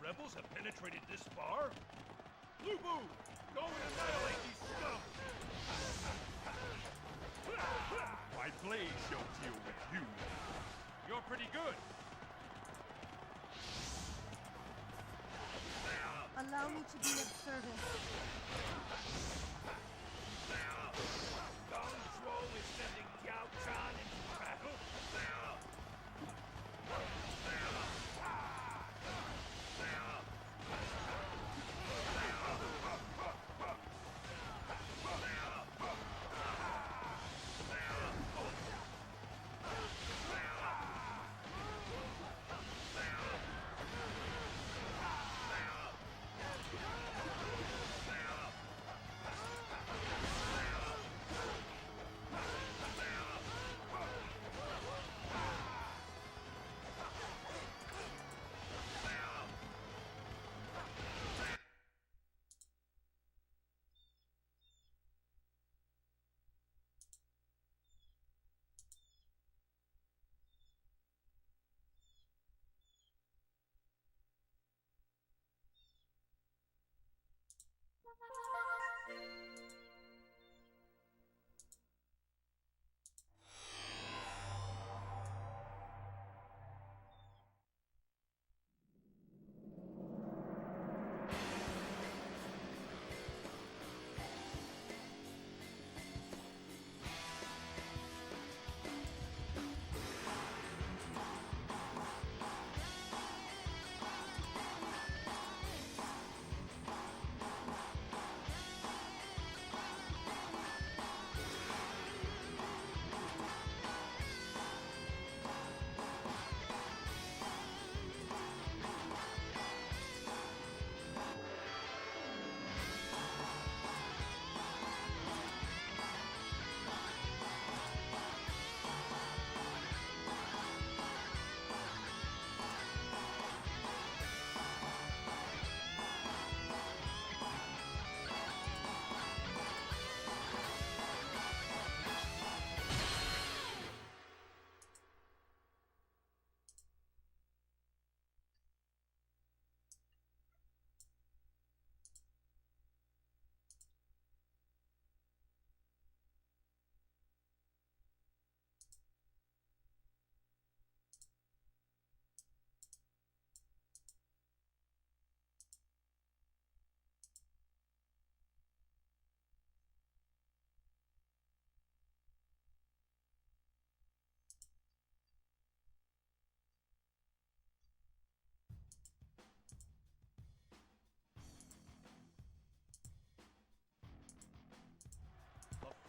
rebels have penetrated this far? Lubu, go and annihilate these scum! My blade shall deal with you. You're pretty good. Allow me to be of service. Gong Zhuo is sending Jiao Chan into battle.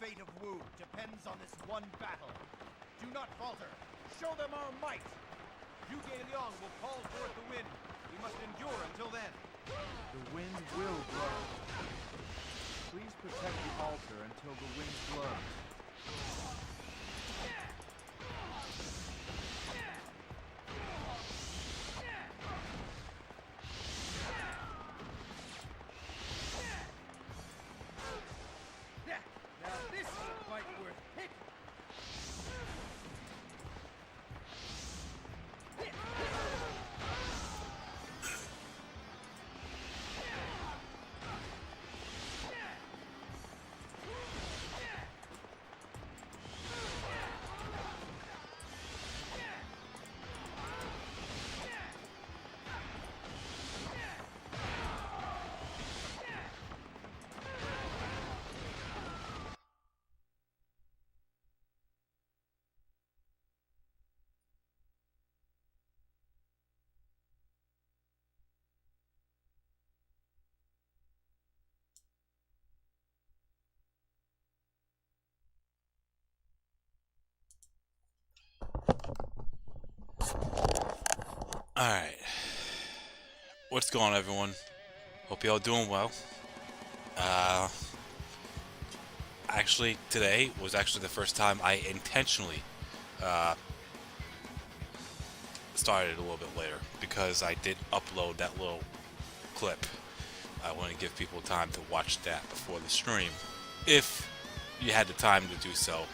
The fate of Wu depends on this one battle. Do not falter. Show them our might. Yuge Liang will call forth the wind. We must endure until then. The wind will blow. Please protect the altar until the wind blows. Now this is a fight worth picking. Alright. What's going on, everyone? Hope y'all doing well. Actually, today was actually the first time I intentionally started a little bit later because I did upload that little clip. I want to give people time to watch that before the stream, if you had the time to do so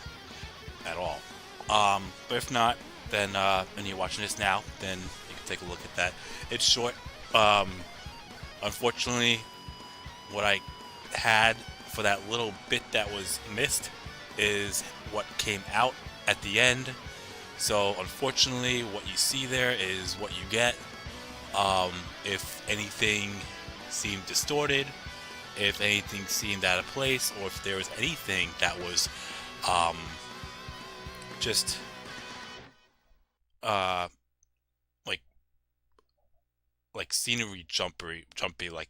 at all. But if not, then and you're watching this now, then you can take a look at that. It's short. Unfortunately, what I had for that little bit that was missed is what came out at the end. So unfortunately, what you see there is what you get. If anything seemed distorted, if anything seemed out of place, or if there was anything that was just like scenery jumpy, like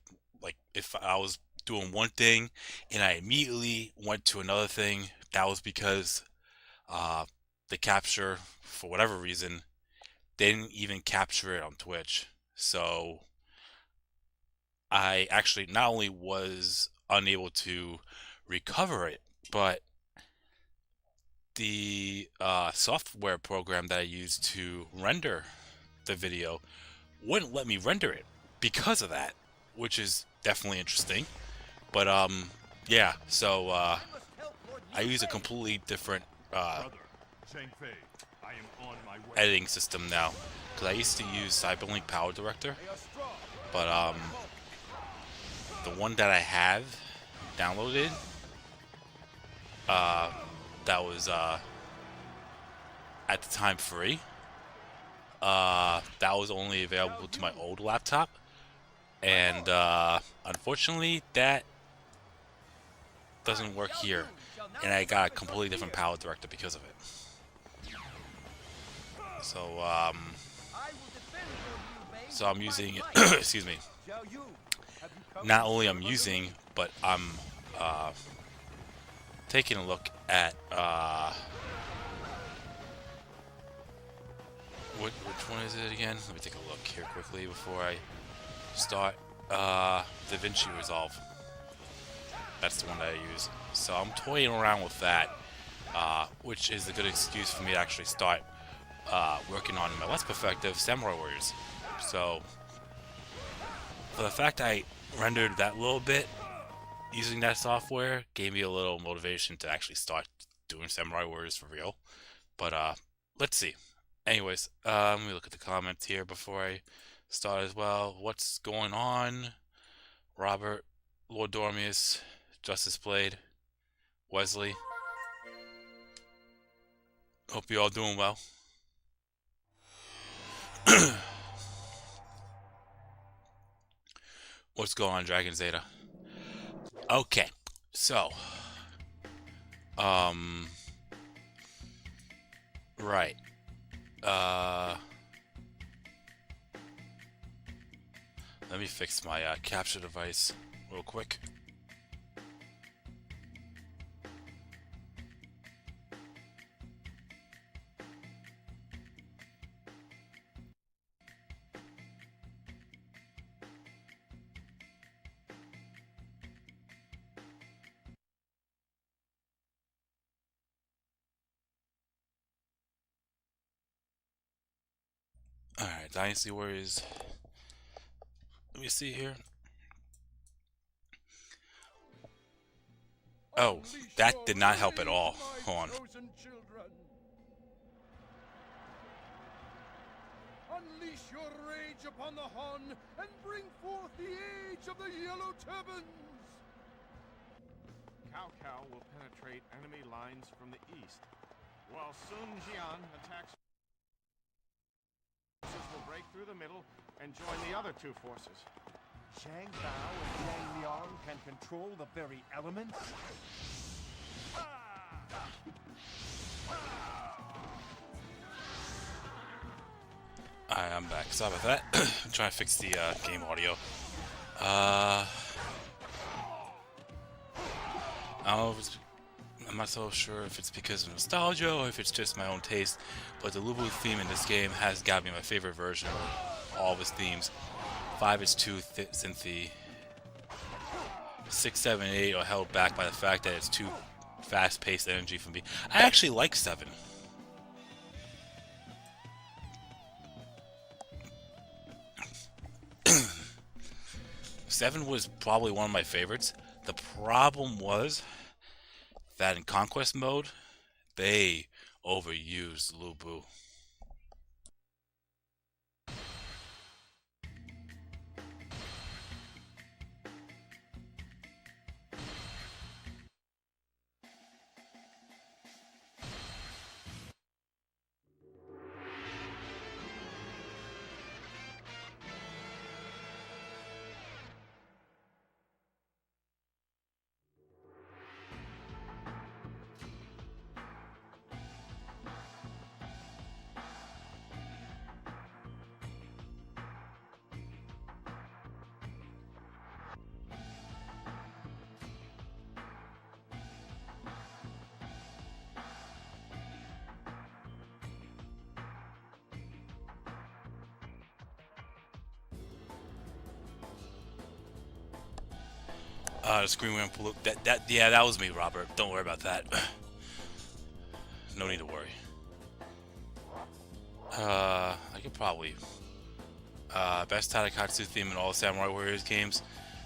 if I was doing one thing and I immediately went to another thing, that was because the capture, for whatever reason, didn't even capture it on Twitch. So I actually not only was unable to recover it, but the software program that I used to render the video wouldn't let me render it because of that, which is definitely interesting. But yeah, so I use a completely different Brother, Zhang Fei, I am on my way. editing system now, because I used to use Cyberlink Power Director, but the one that I have downloaded, that was at the time free, that was only available to my old laptop, and unfortunately that doesn't work here, and I got a completely different Power Director because of it. So I'm using excuse me, not only I'm using, but I'm taking a look at which one is it again? Let me take a look here quickly before I start. DaVinci Resolve. That's the one that I use. So I'm toying around with that, which is a good excuse for me to actually start working on my less perfective Samurai Warriors. So for the fact I rendered that little bit using that software gave me a little motivation to actually start doing Samurai Warriors for real. But let's see. Anyways, let me look at the comments here before I start as well. What's going on? Robert, Lord Dormius, Justice Blade, Wesley. Hope you're all doing well. What's going on, Dragon Zeta? Okay, so right. Let me fix my capture device real quick. Alright, Dynasty Warriors. Let me see here. Oh, that did not help at all. Hold on. Unleash your rage upon the Han and bring forth the age of the Yellow Turbans! Cao Cao will penetrate enemy lines from the east, while Sun Jian attacks. Forces will break through the middle and join the other two forces. Shang Bao and Yang Liang can control the very elements? Alright, I'm back. Sorry about that. I'm trying to fix the game audio. I don't know if it's, I'm not so sure if it's because of nostalgia or if it's just my own taste, but the Lu Bu theme in this game has got me my favorite version of all of his themes. 5 is too synthy. 6, 7, 8 are held back by the fact that it's too fast-paced energy for me. I actually like 7. Seven was probably one of my favorites. The problem was that in Conquest mode, they overused Lu Bu. The screen went blue. Yeah, that was me, Robert. Don't worry about that. No need to worry. I could probably best Tadakatsu theme in all Samurai Warriors games.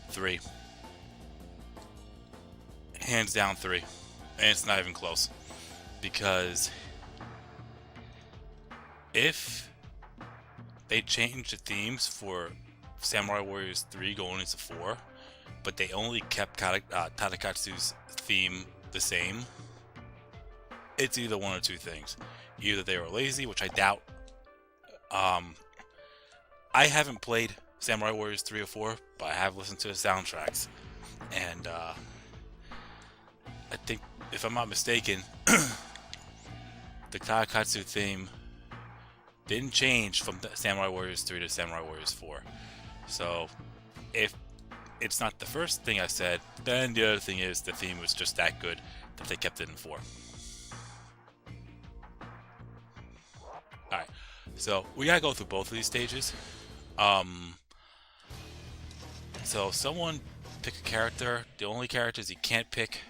3. Hands down 3. And it's not even close. Because if they changed the themes for Samurai Warriors 3 going into 4, but they only kept Tadakatsu's theme the same, it's either one or two things. Either they were lazy, which I doubt. I haven't played Samurai Warriors 3 or 4, but I have listened to the soundtracks. And I think, if I'm not mistaken, the Tadakatsu theme didn't change from Samurai Warriors 3 to Samurai Warriors 4. So, if it's not the first thing I said, then the other thing is the theme was just that good that they kept it in 4. Alright, so we gotta go through both of these stages. So someone pick a character. The only characters you can't pick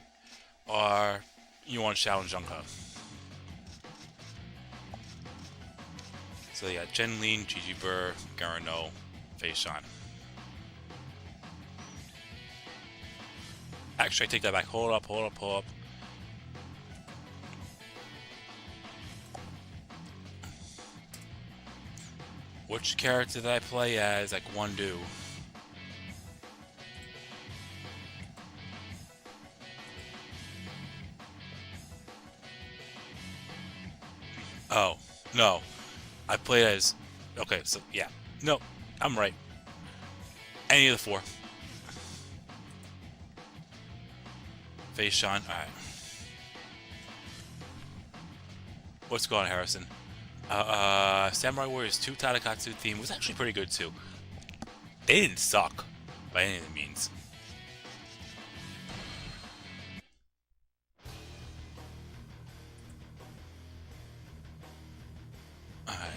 are Yuan Shao and Zheng He. So you got Chen Lin, Gigi Burr, Garano, Fei Shan. Actually, I take that back. Hold up. Which character did I play as, like, Wondu? Oh, no. I played as... Okay, so, yeah. No, I'm right. Any of the 4. Fei Shan, alright. What's going on, Harrison? Samurai Warriors 2 Tadakatsu theme was actually pretty good too. They didn't suck by any means. Alright.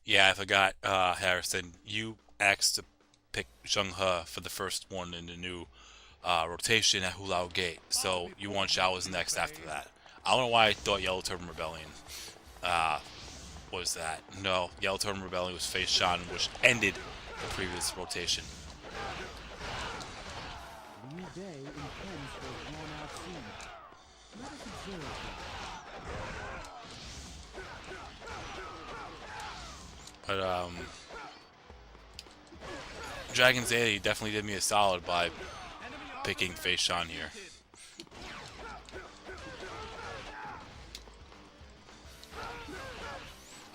Yeah, I forgot, Harrison. You asked to pick Zheng He for the first one in the new rotation at Hulao Gate. So Yuan Shao was next after that. I don't know why I thought Yellow Turban Rebellion was that. No, Yellow Turban Rebellion was Fei Shan, which ended the previous rotation. New day intends for a drawn-out scene. Let us observe. But Dragon Zeta definitely did me a solid by picking Fei Shan here.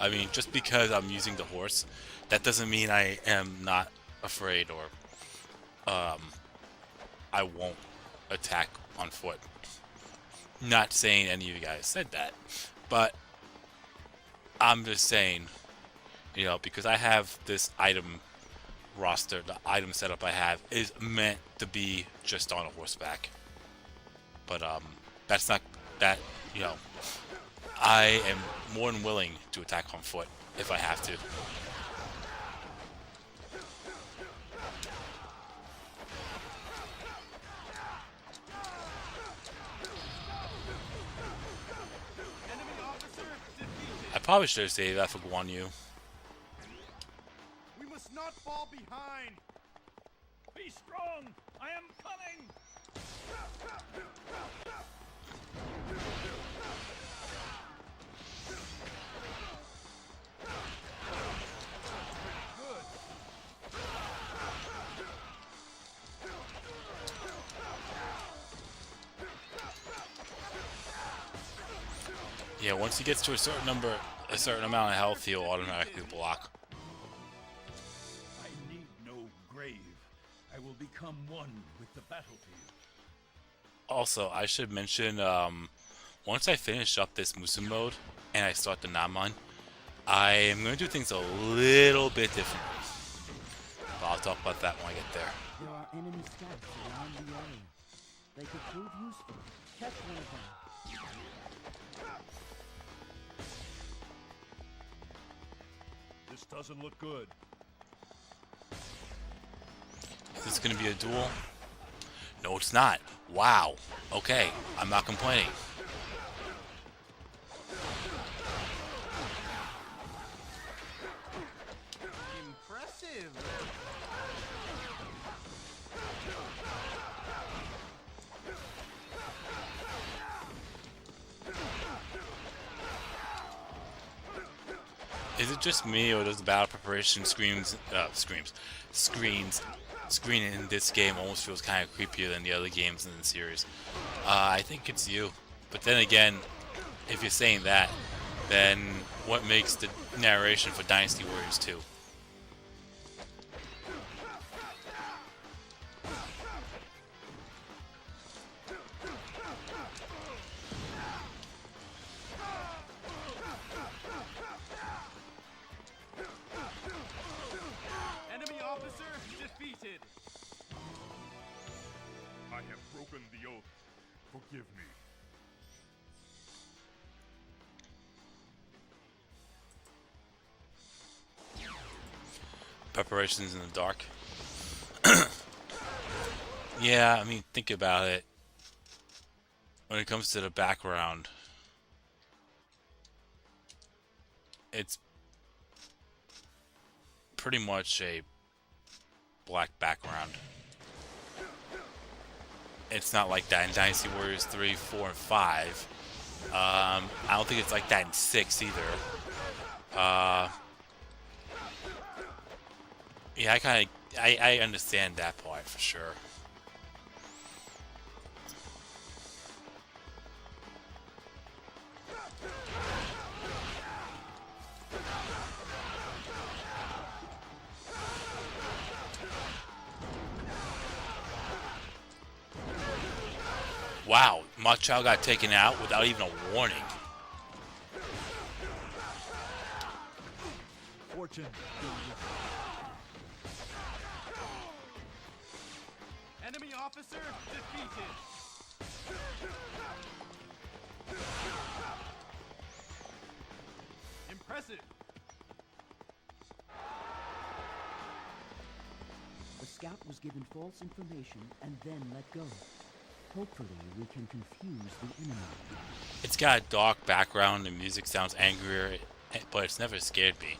I mean, just because I'm using the horse, that doesn't mean I am not afraid or I won't attack on foot. Not saying any of you guys said that, but I'm just saying, you know, because I have this item roster, the item setup I have is meant to be just on a horseback. But that's not that, you know, I am more than willing to attack on foot if I have to. I probably should have saved that for Guan Yu. We must not fall behind. Be strong. I am coming. Yeah, once he gets to a certain amount of health, he'll automatically block. I need no grave. I will become one with the battlefield. Also, I should mention, once I finish up this Musu mode and I start the Naman, I am going to do things a little bit differently. But I'll talk about that when I get there. There are enemy scouts around the area. They could prove useful. Catch one of them. This doesn't look good. Is this going to be a duel? No, it's not. Wow. Okay, I'm not complaining. Impressive. Is it just me, or does the battle preparation screens in this game almost feels kind of creepier than the other games in the series? I think it's you. But then again, if you're saying that, then what makes the narration for Dynasty Warriors 2? Enemy officer defeated. I have broken the oath. Forgive me. Preparations in the dark. Yeah, I mean, think about it. When it comes to the background, it's pretty much a black background. It's not like that in Dynasty Warriors 3, 4, and 5. I don't think it's like that in 6 either. Yeah, I understand that part for sure. Wow, Ma Chao got taken out without even a warning. Fortune. Enemy officer defeated. Impressive. The scout was given false information and then let go. Hopefully, we can confuse the enemy. It's got a dark background, the music sounds angrier, but it's never scared me.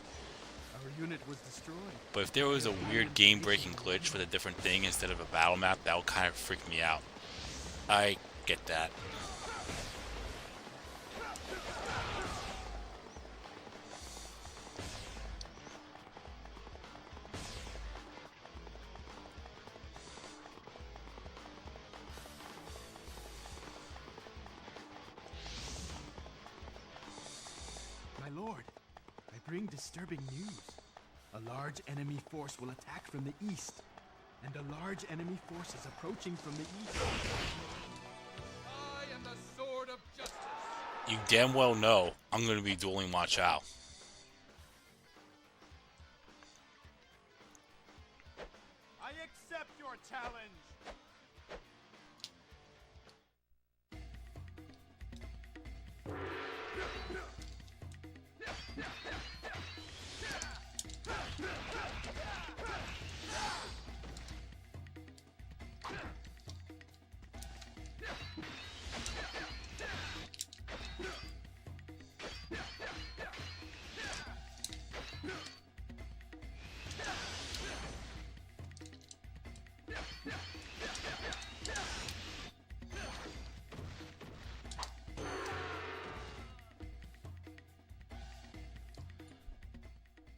Our unit was destroyed. But if there was a weird game-breaking glitch with a different thing instead of a battle map, that would kind of freak me out. I get that. My lord, I bring disturbing news. A large enemy force will attack from the east, and a large enemy force is approaching from the east. I am the sword of justice. You damn well know I'm going to be dueling Ma Chao. I accept your challenge.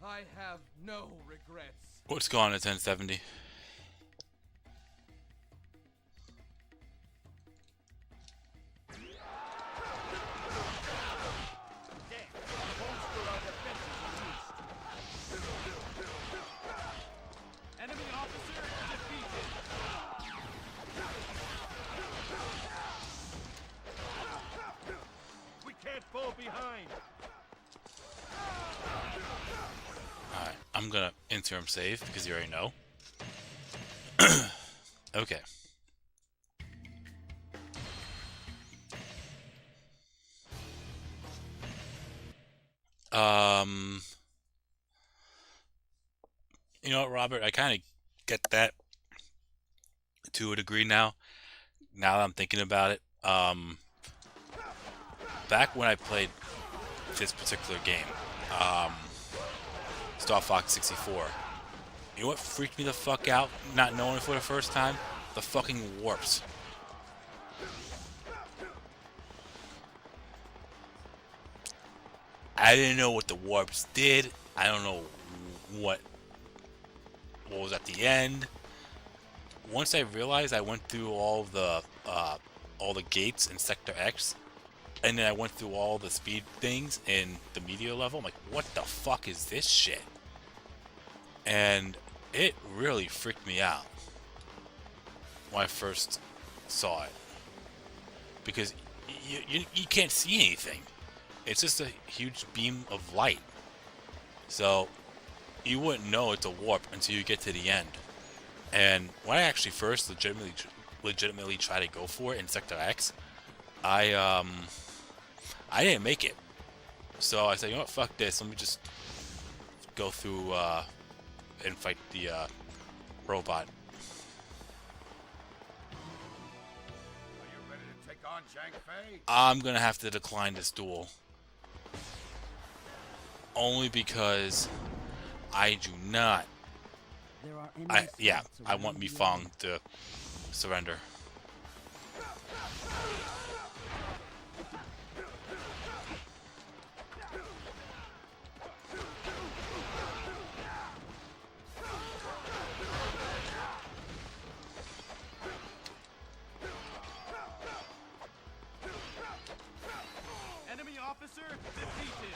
I have no regrets. What's going on at 1070? Enemy officer defeated. We can't fall behind. Alright, I'm gonna interim save because you already know. Okay. You know what, Robert? I kind of get that to a degree now. Now that I'm thinking about it, back when I played this particular game, Star Fox 64. You know what freaked me the fuck out, not knowing it for the first time? The fucking warps. I didn't know what the warps did. I don't know what was at the end. Once I realized, I went through all the gates in Sector X, and then I went through all the speed things in the meteor level. I'm like, what the fuck is this shit? And it really freaked me out when I first saw it, because you can't see anything. It's just a huge beam of light. So you wouldn't know it's a warp until you get to the end. And when I actually first legitimately tried to go for it in Sector X, I didn't make it. So I said, you know what, fuck this. Let me just go through and fight the robot. Are you ready to take on Zhang Fei? I'm gonna have to decline this duel. Only because I do not. There are enemy scouts I around want the Mifang area. to surrender. Enemy officer defeated.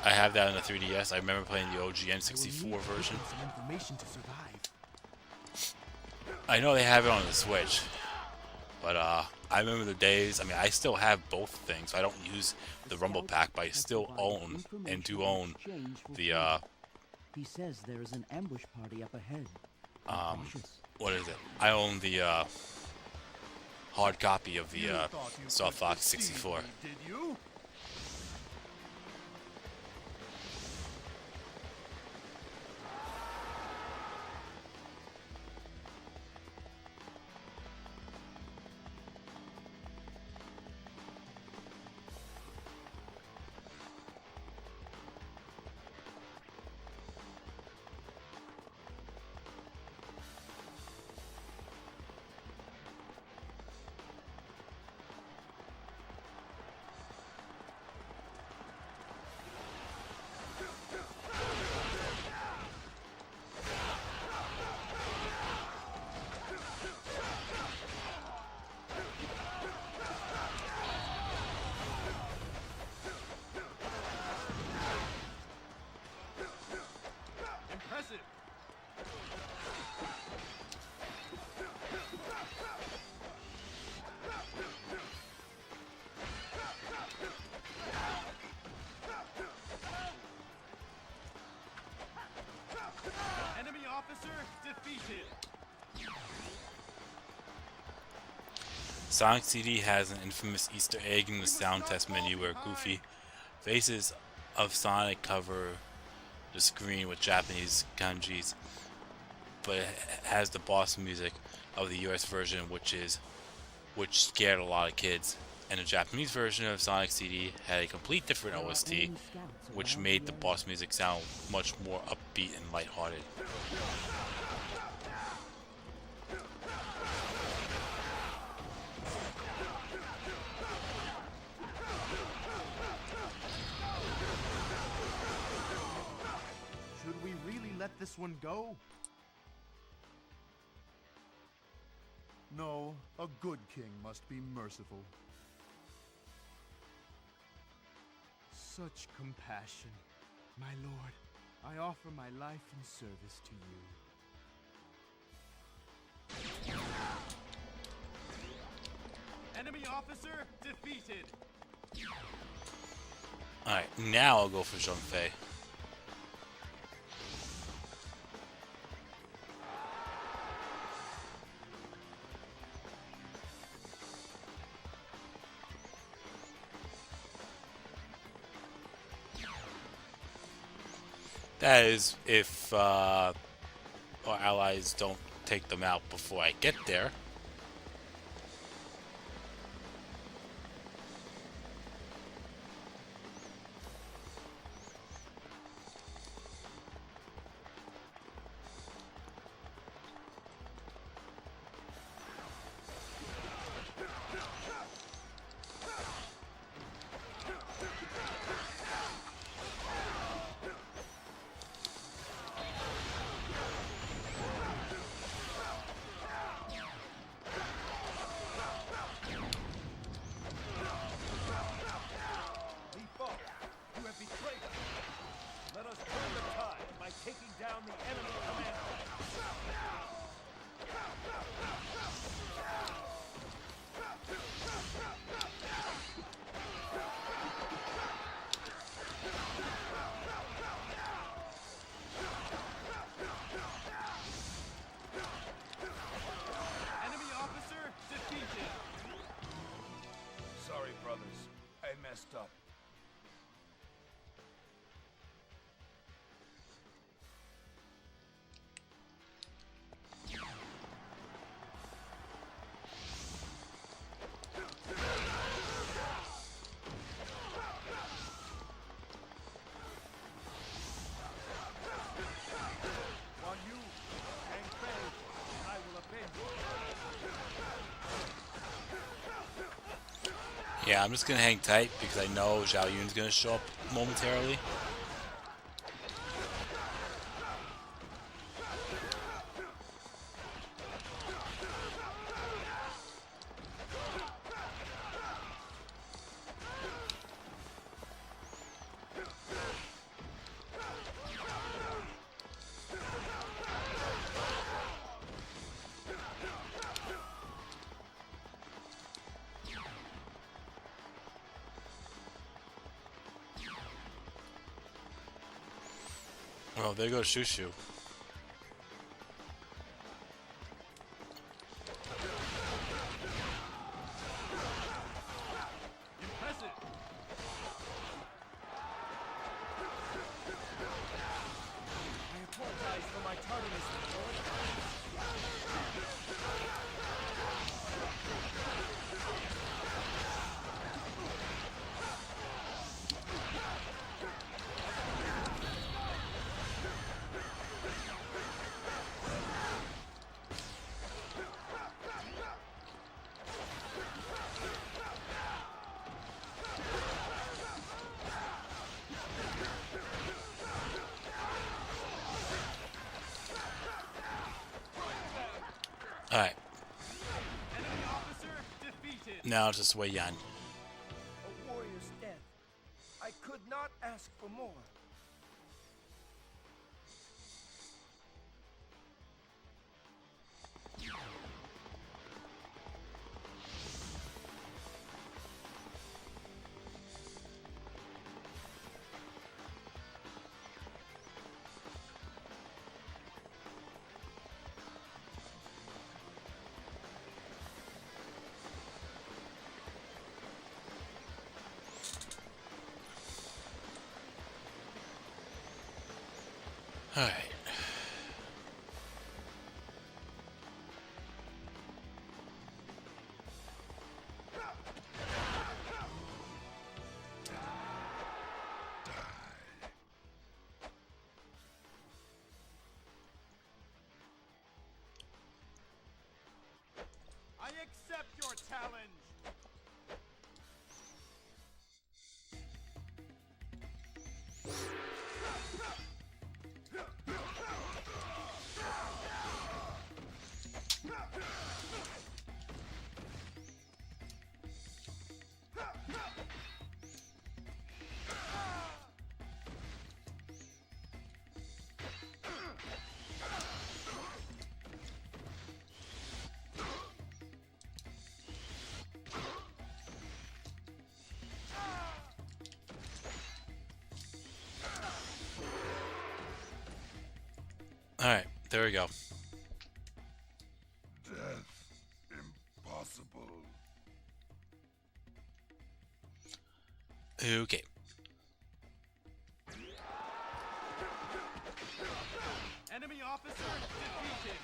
I have that on the 3DS. I remember playing the OG N64 I will need version. some information to survive. I know they have it on the Switch, but I remember the days. I mean, I still have both things. I don't use the Rumble Pack, but I still own and do own the He says there is an ambush party up ahead. Be cautious. what is it? I own the hard copy of the Star Fox 64. Did you? Impressive. Enemy officer defeated. Sonic CD has an infamous Easter egg in the sound test menu where goofy faces of Sonic cover the screen with Japanese kanjis, but it has the boss music of the US version, which scared a lot of kids. And the Japanese version of Sonic CD had a complete different There are OST, enemy scouts which around made the the area. boss music sound much more upbeat and lighthearted. Should we really let this one go? No, a good king must be merciful. Such compassion. My lord, I offer my life in service to you. Enemy officer defeated. Alright, now I'll go for Zhang Fei. That is, if our allies don't take them out before I get there. Let us turn the tide by taking down the enemy commander. Enemy officer defeated. Sorry, brothers. I messed up. Yeah, I'm just gonna hang tight because I know Zhao Yun's gonna show up momentarily. Oh, there goes Shushu. Impressive. I apologize for my tardiness, my lord. Alright, Enemy officer defeated. now it's just Wei Yan. A warrior's death. I could not ask for more. Alright. I accept your challenge. Alright, there we go. Death impossible. Okay. Enemy officer defeated.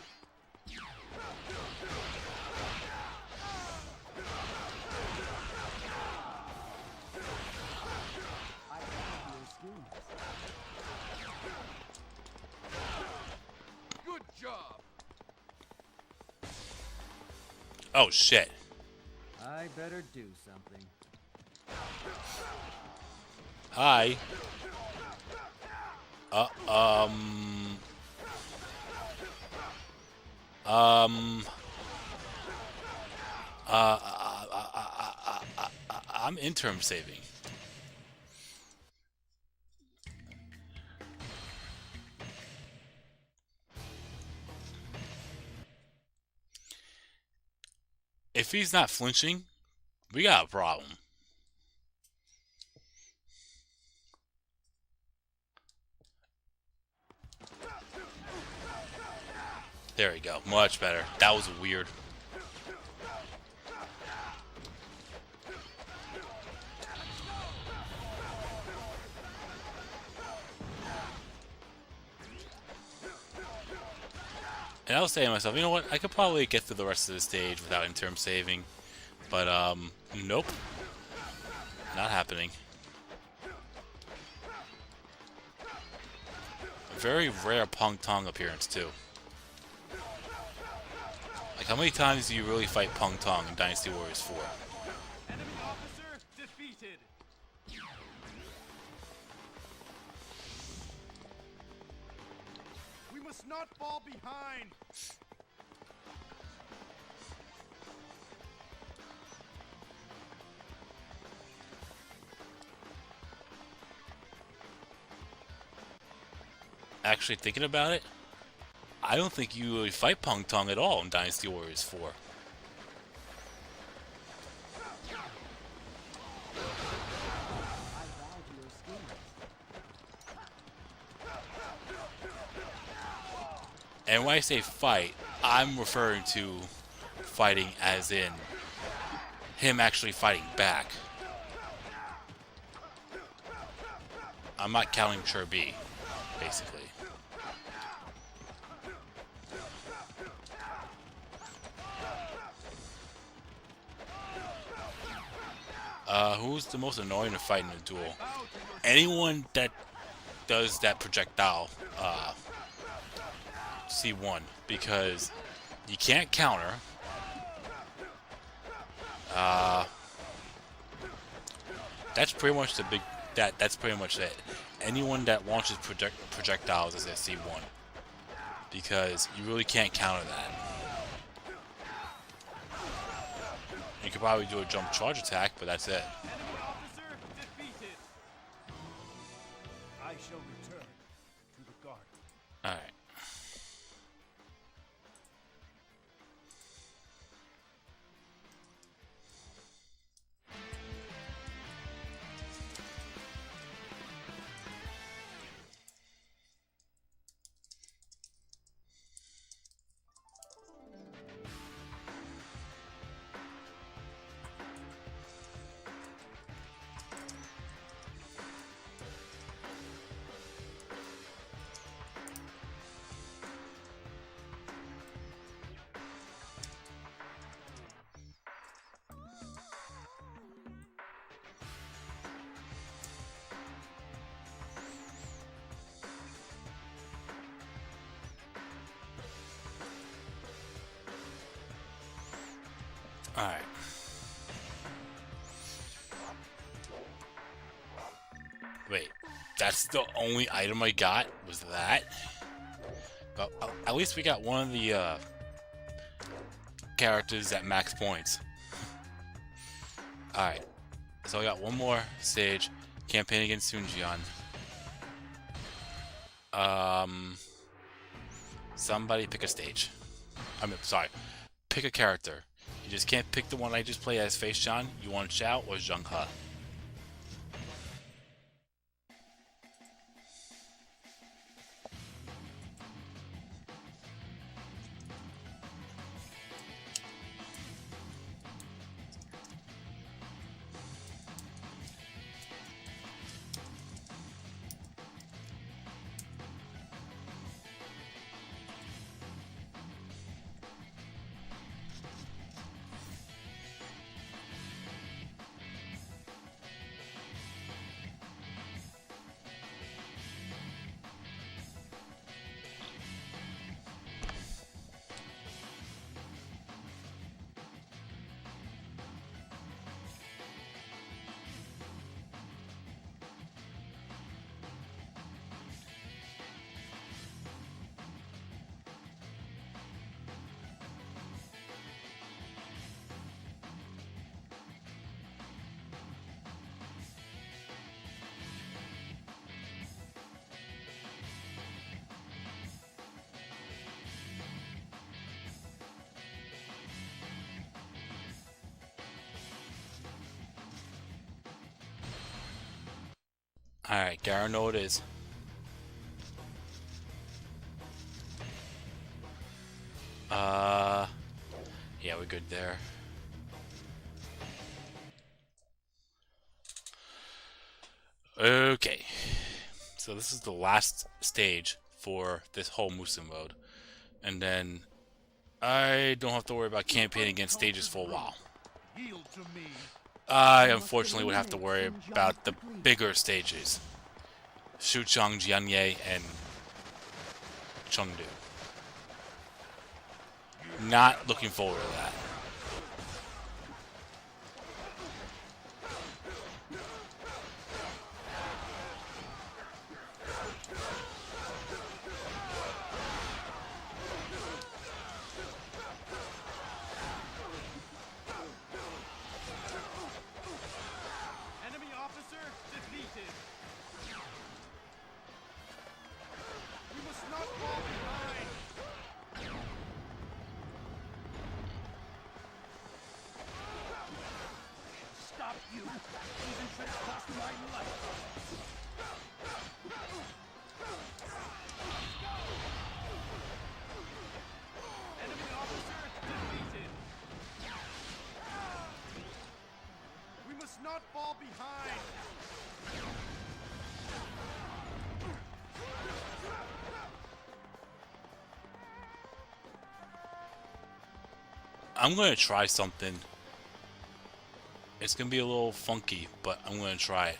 I have your skills. Good job. Oh shit. I better do something. Hi. Uh, I'm interim saving. If he's not flinching, we got a problem. There we go. Much better. That was weird. And I was saying to myself, you know what? I could probably get through the rest of the stage without interim saving. But, nope. Not happening. A very rare Pong Tong appearance, too. Like, how many times do you really fight Pong Tong in Dynasty Warriors 4? Enemy officer defeated. We must not fall behind. Actually, thinking about it, I don't think you really fight Pong Tong at all in Dynasty Warriors 4. And when I say fight, I'm referring to fighting as in him actually fighting back. I'm not counting Chirby, basically. Who's the most annoying to fight in a duel? Anyone that does that projectile, C1, because you can't counter. That's pretty much the big. That's pretty much it. Anyone that launches projectiles is a C1, because you really can't counter that. You could probably do a jump charge attack, but that's it. Enemy officer defeated. I shall return to the garden. All right. Alright. Wait, that's the only item I got? Was that? Well, at least we got one of the characters at max points. Alright. So I got one more stage. Campaign against Sunjian. Somebody pick a stage. I mean, sorry. Pick a character. You just can't pick the one I just played as Face John. You want Xiao or Zheng He? Alright, Garano it is. Yeah, we're good there. Okay. So this is the last stage for this whole Musa mode. And then I don't have to worry about campaigning against stages for a while. Yield to me. I unfortunately would have to worry about the bigger stages. Shuchang, Jianye, and Chengdu. Not looking forward to that. Enemy officer defeated. We must not fall behind. Stop you, even should it cost my life. Enemy officer defeated. We must not fall behind. I'm gonna try something. It's gonna be a little funky, but I'm gonna try it.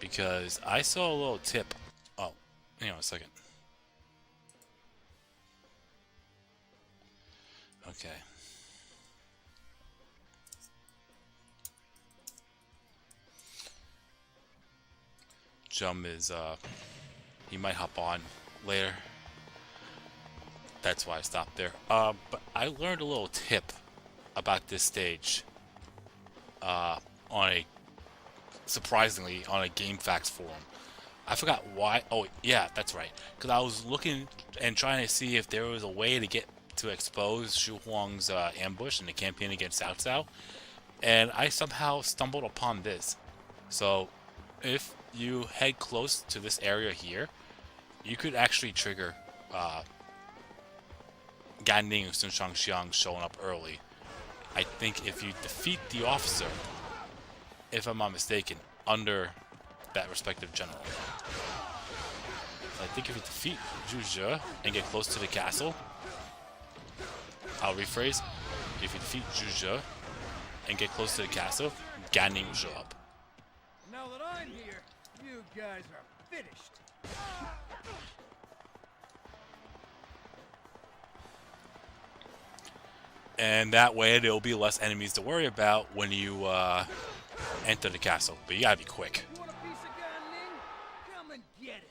Because I saw a little tip. Oh, hang on a second. Okay. Jum is, he might hop on later. That's why I stopped there. But I learned a little tip about this stage. On a, surprisingly, on a GameFAQs forum. I forgot why. Oh, yeah, that's right. Because I was looking and trying to see if there was a way to get to expose Xu Huang's ambush in the campaign against Cao Cao. And I somehow stumbled upon this. So, if you head close to this area here, you could actually trigger Gan Ning and Sun Shangxiang showing up early. I think if you defeat the officer, if I'm not mistaken, under that respective general. So I think if you defeat Zhu Zhe and get close to the castle, I'll rephrase. If you defeat Zhu Zhe and get close to the castle, Gan Ning will show up. Now that I'm here, you guys are finished. And that way there'll be less enemies to worry about when you enter the castle. But you gotta be quick. You want a piece of Gan Ning? Come and get it.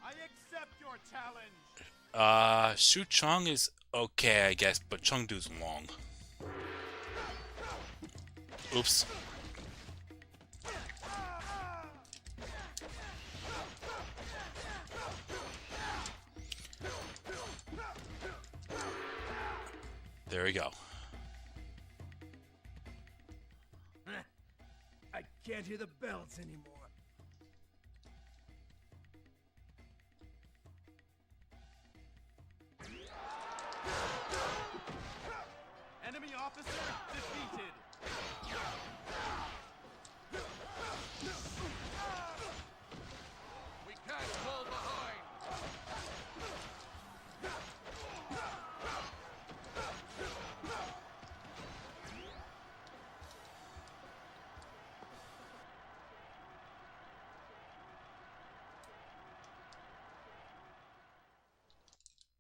I accept your challenge. Shu Chong is okay, I guess, but Chengdu's long. Oops. There we go. I can't hear the bells anymore. Enemy officer defeated. We can't fall behind.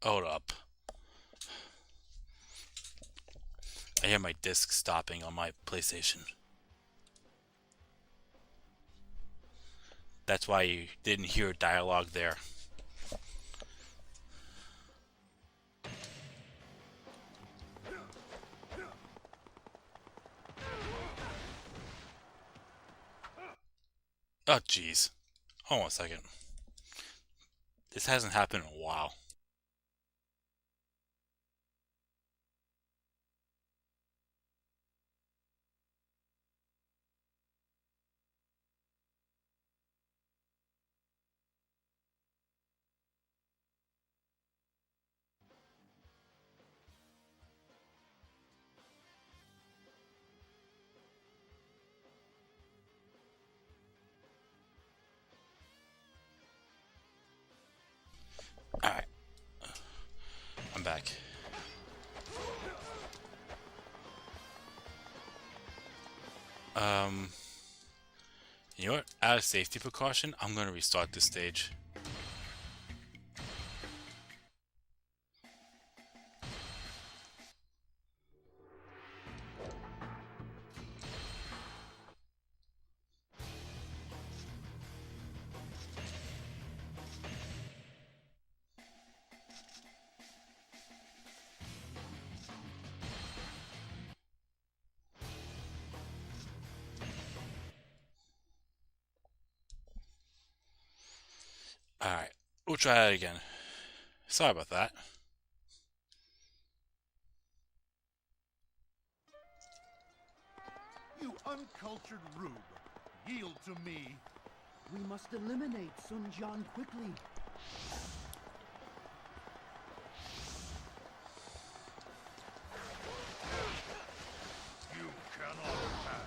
Hold up. I hear my disc stopping on my PlayStation. That's why you didn't hear dialogue there. Oh, jeez. Hold on a second. This hasn't happened in a while. Alright. I'm back. You know what? Out of safety precaution, I'm gonna restart this stage. Alright, we'll try that again. Sorry about that. You uncultured rube. Yield to me. We must eliminate Sun Jian quickly. You cannot pass.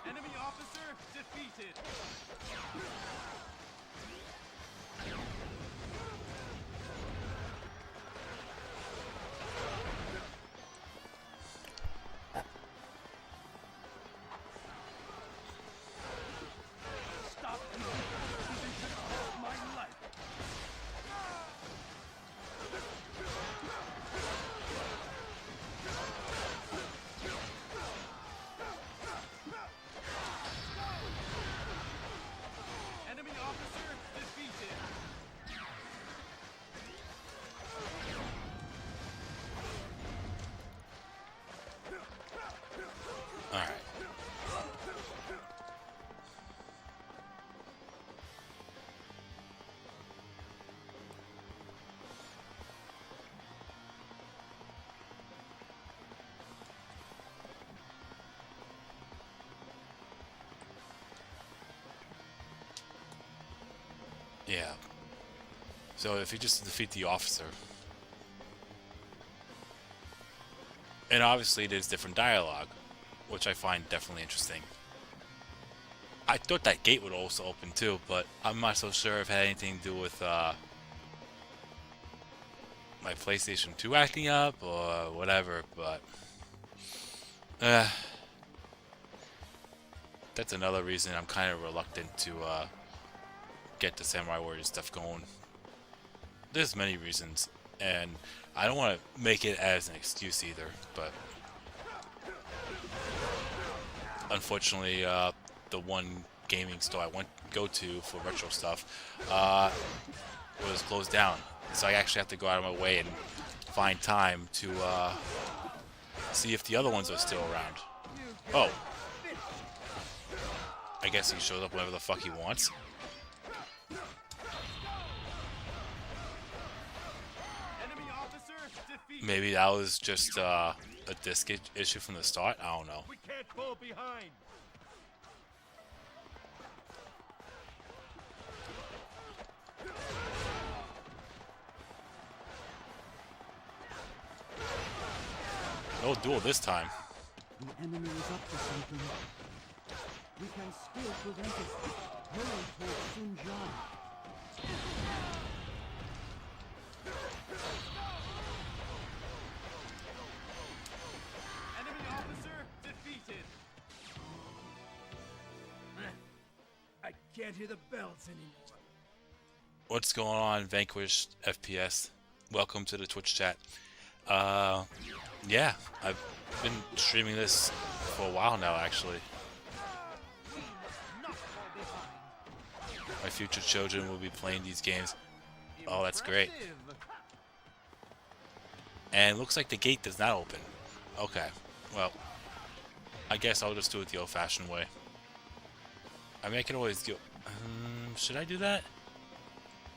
Enemy officer defeated. Stop you. You should cost my life. Enemy officer defeated. Alright. Yeah. So if you just defeat the officer, and obviously there's different dialogue, which I find definitely interesting. I thought that gate would also open too, but I'm not so sure if it had anything to do with my PlayStation 2 acting up or whatever, but that's another reason I'm kind of reluctant to get the Samurai Warriors stuff going. There's many reasons, and I don't want to make it as an excuse either, but unfortunately the one gaming store I go to for retro stuff was closed down, so I actually have to go out of my way and find time to see if the other ones are still around. Oh, I guess he shows up whenever the fuck he wants. Enemy officer defeated. Maybe that was just a disc issue from the start. I don't know. We can't fall behind. No duel this time. The enemy is up to something. We can still prevent it. Hurry towards Sun Jian. Enemy officer defeated. I can't hear the bells anymore. What's going on, Vanquished FPS? Welcome to the Twitch chat. Yeah, I've been streaming this for a while now, actually. Not fall behind. My future children will be playing these games. Oh, that's great. And it looks like the gate does not open. Okay, well, I guess I'll just do it the old-fashioned way. I mean, I can always go... should I do that?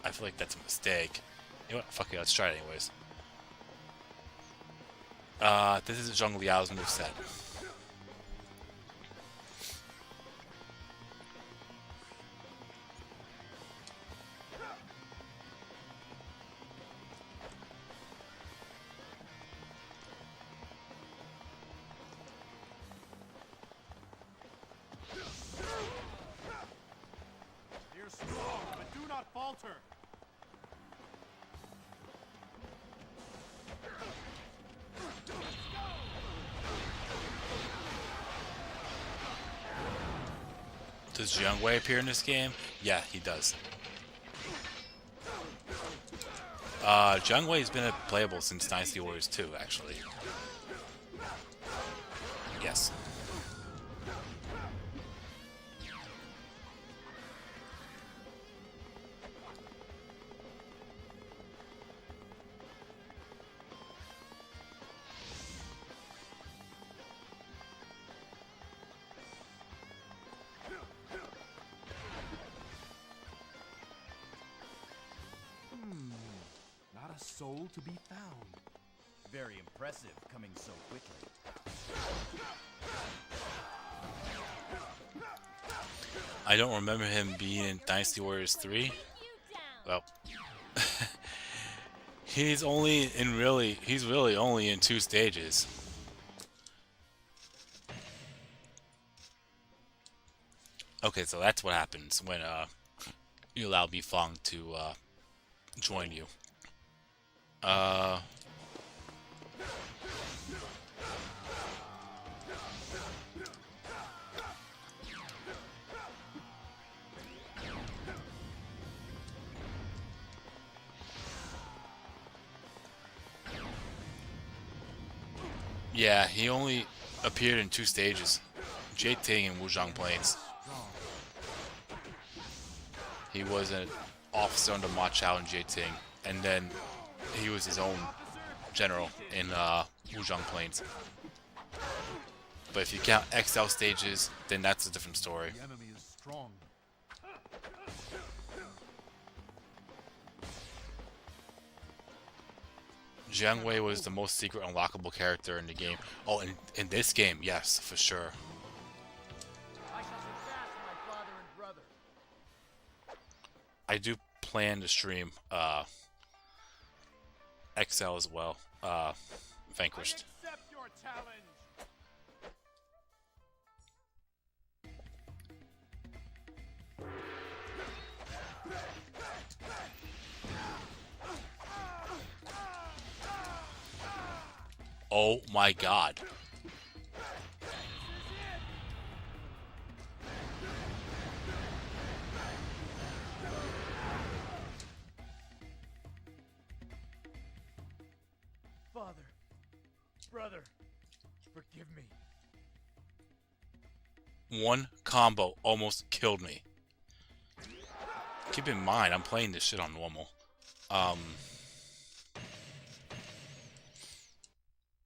I feel like that's a mistake. You know what? Fuck it, let's try it anyways. This is Zhang Liao's moveset. You're strong, but do not falter. Does Jiang Wei appear in this game? Yeah, he does. Jiang Wei has been playable since Dynasty Warriors 2, actually. Yes. Not a soul to be found. Very impressive, coming so quickly. I don't remember him being in Dynasty Warriors 3. Well, he's really only in 2 stages. Okay, so that's what happens when you allow B Fong to join you. Yeah, he only appeared in 2 stages. Jieting and Wuzhong Plains. He was an officer under Ma Chao and Jieting, and then he was his own general in Wuzhong Plains. But if you count XL stages, then that's a different story. The enemy is strong. Jiang Wei was the most secret unlockable character in the game. Oh, in this game, yes, for sure. I shall surpass my father and brother. I do plan to stream XL as well. Vanquished. I accept your challenge. Oh my god. Father, brother, forgive me. One combo almost killed me. Keep in mind, I'm playing this shit on normal.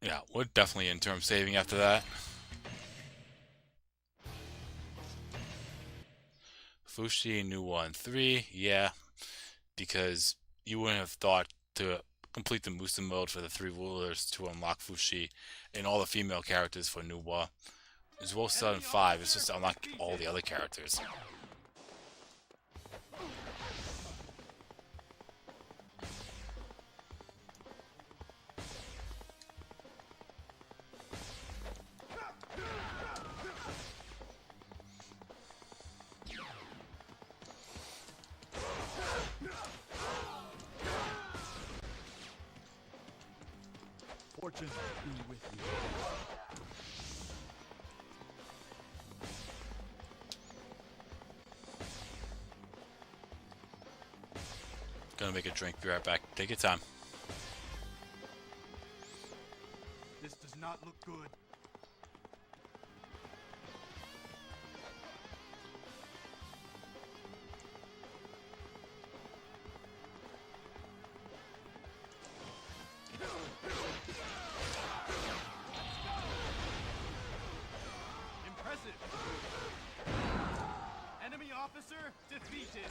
Yeah, we're definitely in term saving after that. Fushi new 1-3, yeah, because you wouldn't have thought to complete the Musa mode for the 3 rulers to unlock Fushi and all the female characters for Nuwa. As well 7-5, it's just to unlock all the other characters. Fortune be with you. Gonna make a drink, be right back. Take your time. This does not look good. defeated.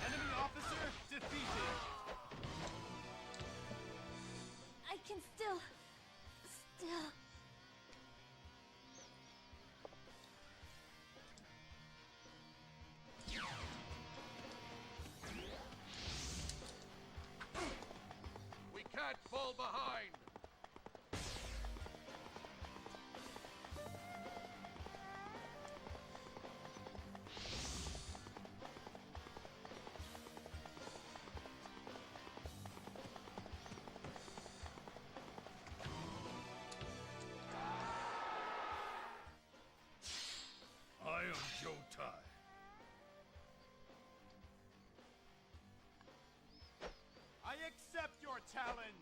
Enemy officer defeated. I can still... We can't fall behind. I am Joe Tai. I accept your challenge.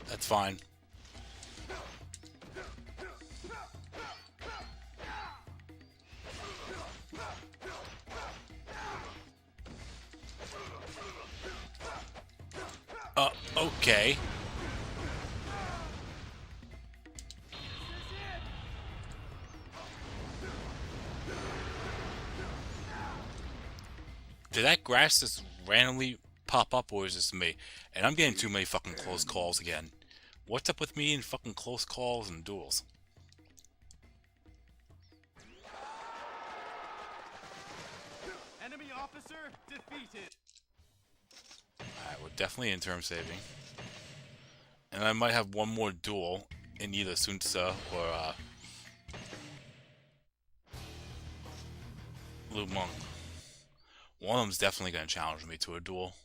That's fine. Okay. Did that grass just randomly pop up, or is this me? And I'm getting too many fucking close calls again. What's up with me and fucking close calls and duels? Enemy officer defeated. Alright, we're definitely in term saving. And I might have one more duel in either Sunsa or Lu Meng. One of them's definitely going to challenge me to a duel.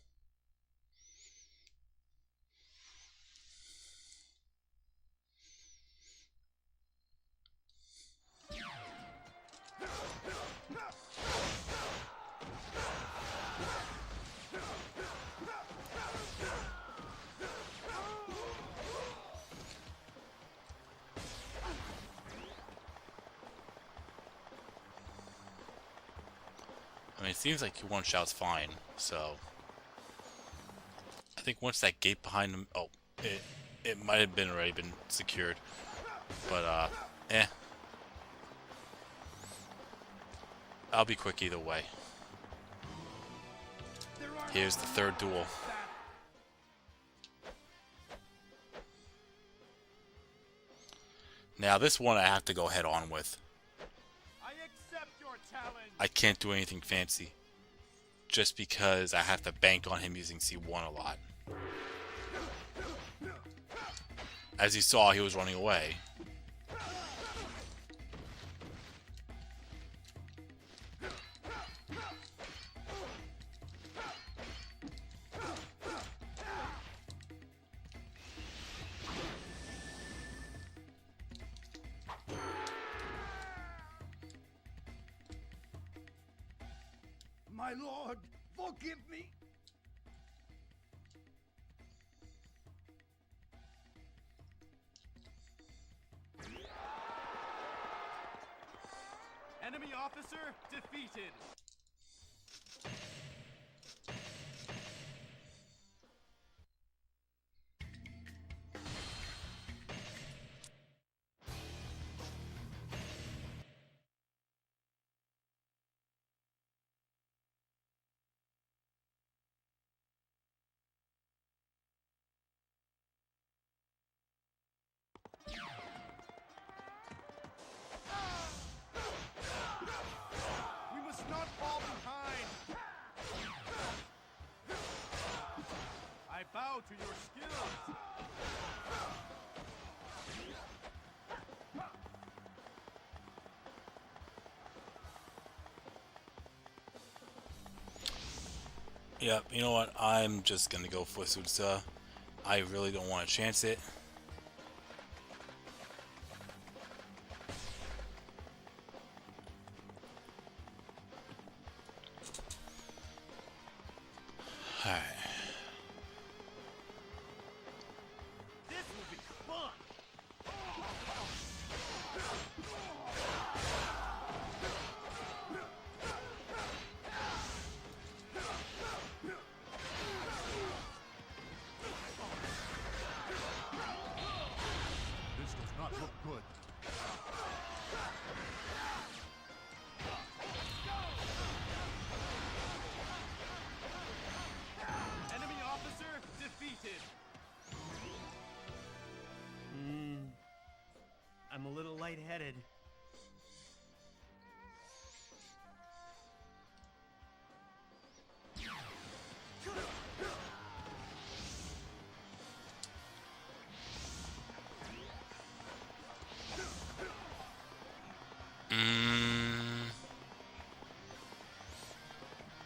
I mean, it seems like one shot's fine, so I think once that gate behind him, oh, it might have been already been secured, but I'll be quick either way. Here's the third duel. Now this one I have to go head on with. I accept your challenge. I can't do anything fancy, just because I have to bank on him using C1 a lot. As you saw, he was running away. My lord, forgive me. Enemy officer defeated. We must not Yep, you know what? I'm just gonna go for Sutsa. I really don't want to chance it. Alright. This will be fun! This does not look good. Enemy officer defeated! I'm a little lightheaded.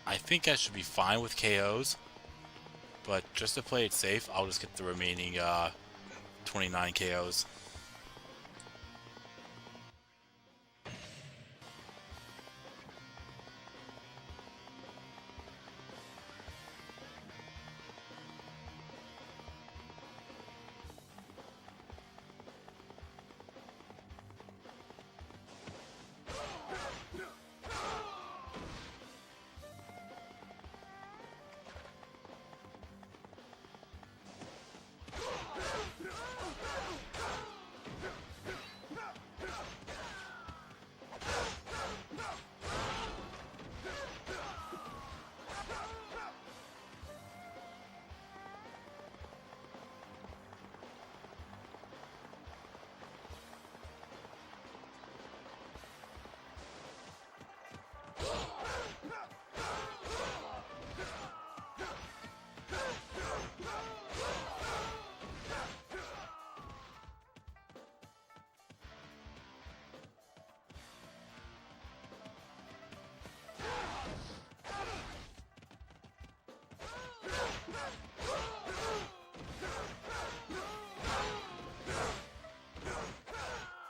I think I should be fine with KOs, but just to play it safe, I'll just get the remaining 29 KOs.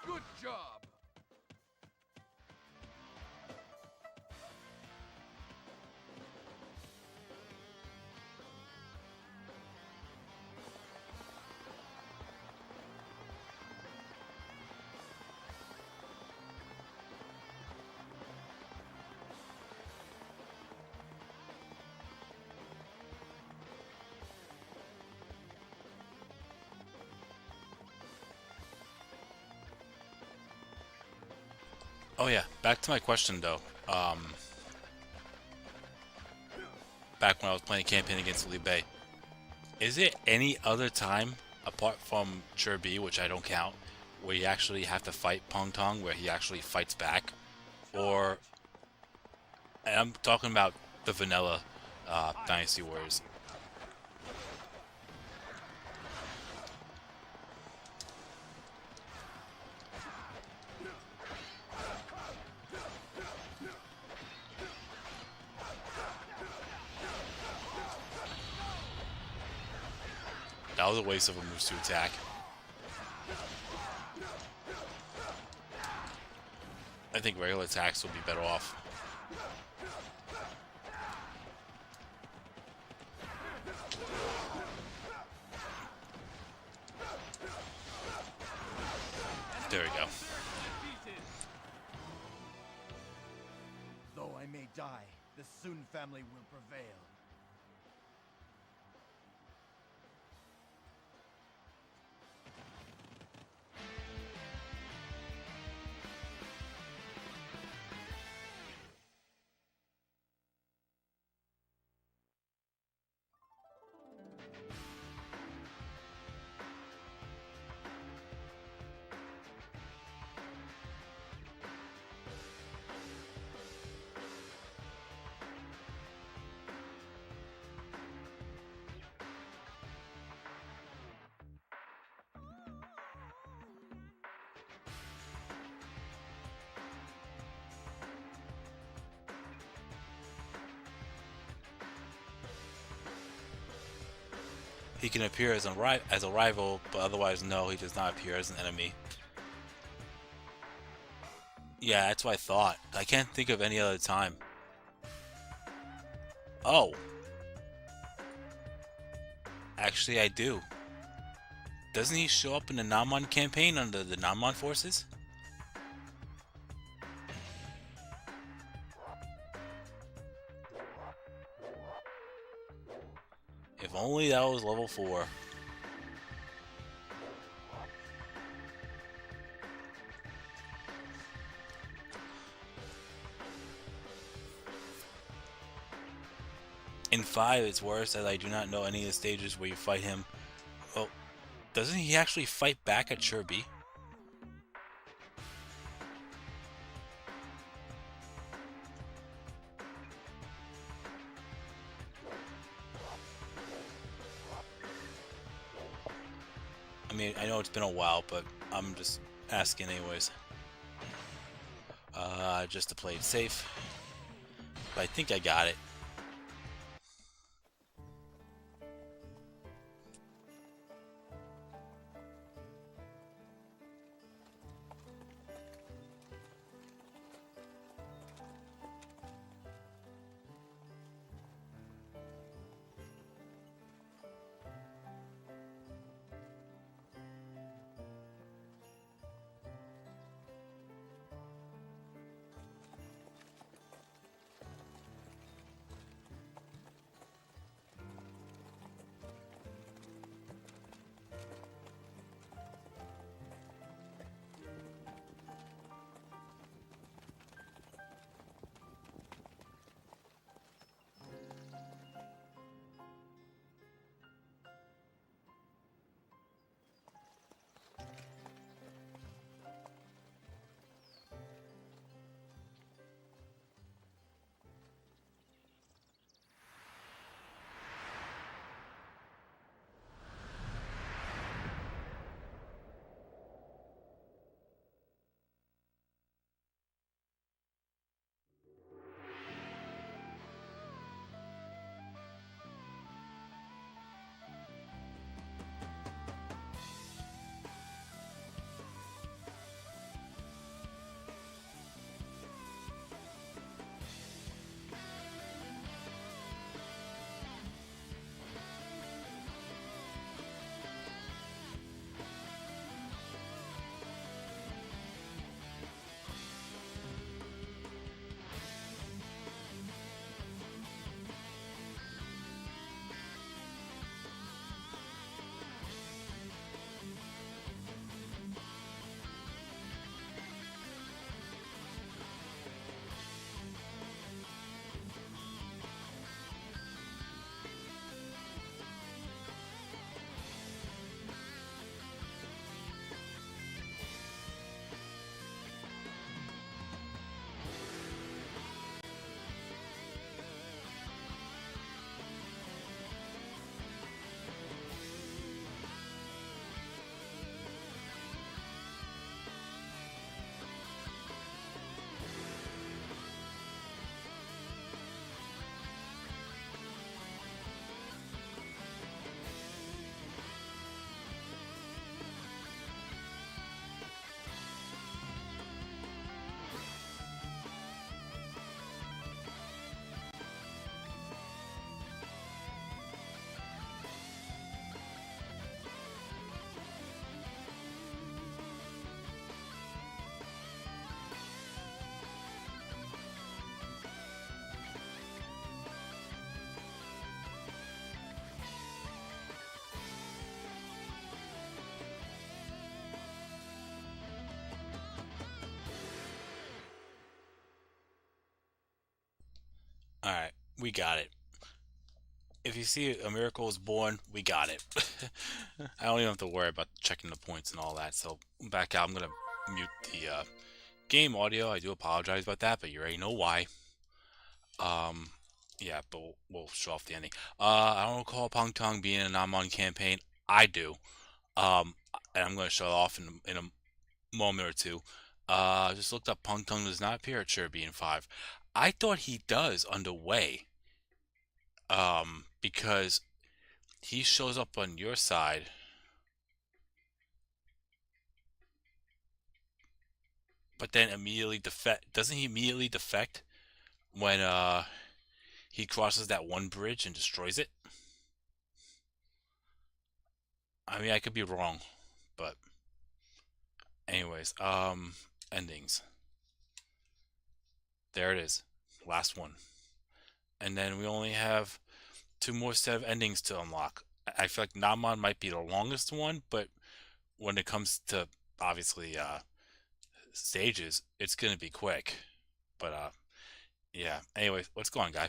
Good job. Oh yeah, back to my question though. Back when I was playing campaign against Liu Bei, is it any other time apart from Chirbi, which I don't count, where you actually have to fight Peng Tong, where he actually fights back, or and I'm talking about the vanilla Dynasty Warriors. That was a waste of a move to attack. I think regular attacks would be better off. There we go. Though I may die, the Sun family will prevail. He can appear as a rival, but otherwise no, he does not appear as an enemy. Yeah, that's what I thought. I can't think of any other time. Oh. Actually, I do. Doesn't he show up in the Namon campaign under the Namon forces? If only that was level 4. In 5, it's worse as I do not know any of the stages where you fight him. Oh, doesn't he actually fight back at Kirby? I mean, I know it's been a while, but I'm just asking anyways. Just to play it safe. But I think I got it. Alright, we got it. If you see a miracle is born, we got it. I don't even have to worry about checking the points and all that. So, back out. I'm going to mute the game audio. I do apologize about that, but you already know why. Yeah, but we'll show off the ending. I don't recall Pong Tong being an Amon campaign. I do. And I'm going to show it off in a moment or two. Just looked up. Pong Tong does not appear at Kirby in 5. I thought he does underway. Because he shows up on your side. But then immediately defect. Doesn't he immediately defect when he crosses that one bridge and destroys it? I mean, I could be wrong, but anyways, endings. There it is. Last one. And then we only have 2 more set of endings to unlock. I feel like Namon might be the longest one, but when it comes to obviously stages, it's gonna be quick. But yeah. Anyway, what's going on, guy?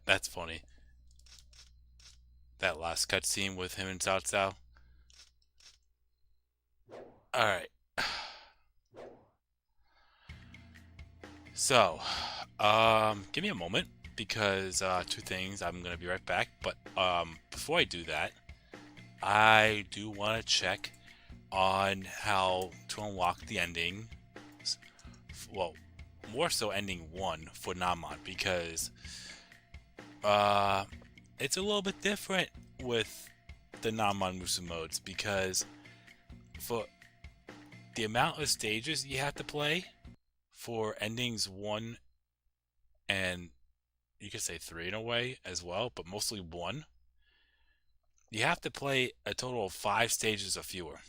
That's funny. That last cutscene with him and Cao Cao. Alright. So, give me a moment because 2 things. I'm gonna be right back. But before I do that, I do want to check on how to unlock the ending. Well, more so ending 1 for Namon because it's a little bit different with the Namon Musu modes because for the amount of stages you have to play for endings 1 and you could say 3 in a way as well, but mostly 1, you have to play a total of 5 stages or fewer.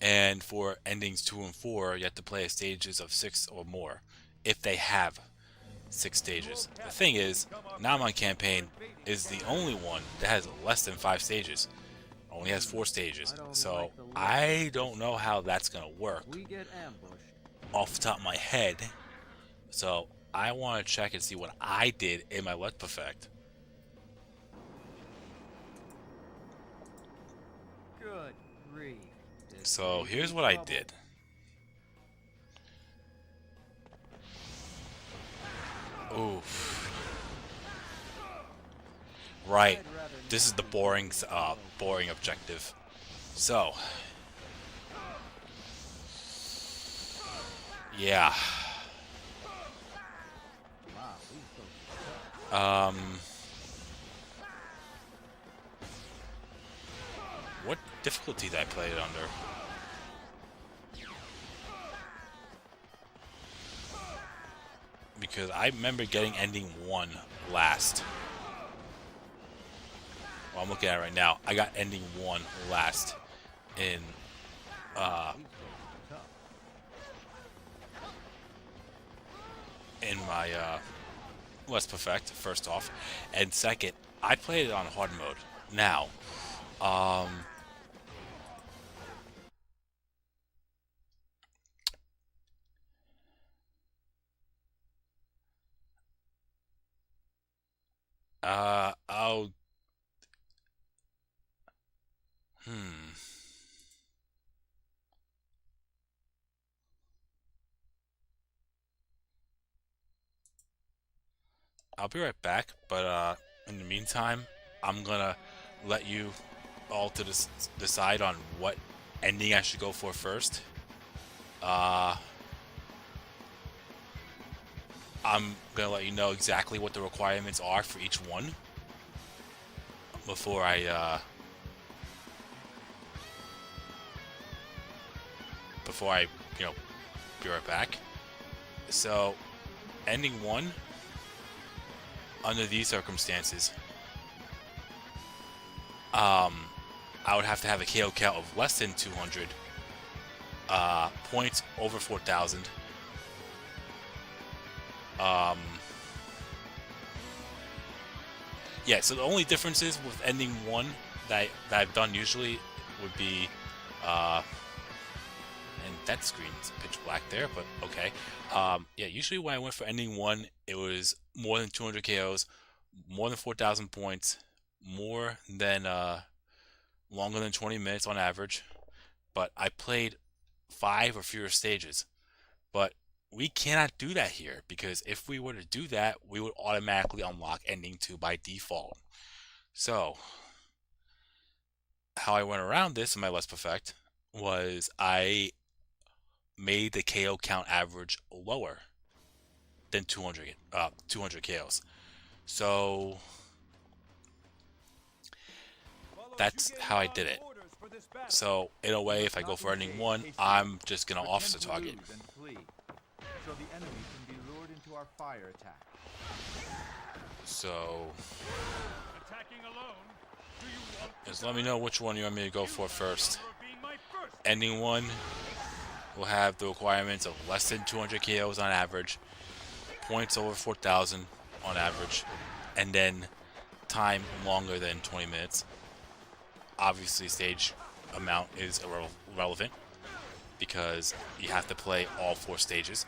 And for endings 2 and 4, you have to play stages of 6 or more if they have 6 stages. The thing is, Namon campaign is the only one that has less than 5 stages. Only has 4 stages. So I don't know how that's gonna work off the top of my head. So I want to check and see what I did in my Let's Perfect. Good grief. So here's what I did. Oof. Right. This is the boring objective. So. Yeah. What difficulty did I play it under? Because I remember getting ending 1 last. Well, I'm looking at it right now. I got ending 1 last in my Let's Perfect, first off. And second, I played it on hard mode. Now, I'll I'll be right back, but in the meantime, I'm gonna let you all to decide on what ending I should go for first. I'm gonna let you know exactly what the requirements are for each one before I you know, be right back. So, ending 1 under these circumstances, I would have to have a KO count of less than 200, points over 4,000. Yeah, so the only differences with ending 1 that I've done usually would be, and that screen's pitch black there, but okay. Yeah, usually when I went for ending 1, it was more than 200 KOs, more than 4,000 points, more than, longer than 20 minutes on average. But I played 5 or fewer stages. But we cannot do that here, because if we were to do that, we would automatically unlock ending 2 by default. So, how I went around this in my Let's Perfect was I made the KO count average lower than 200 KOs. So that's how I did it. So in a way, if I go for ending 1, I'm just gonna officer target. So the enemy can be lured into our fire attack. So Attacking alone? Do you want just let me know which one you want me to go for first. Ending 1 will have the requirements of less than 200 KOs on average, points over 4,000 on average, and then time longer than 20 minutes. Obviously, stage amount is irrelevant because you have to play all 4 stages.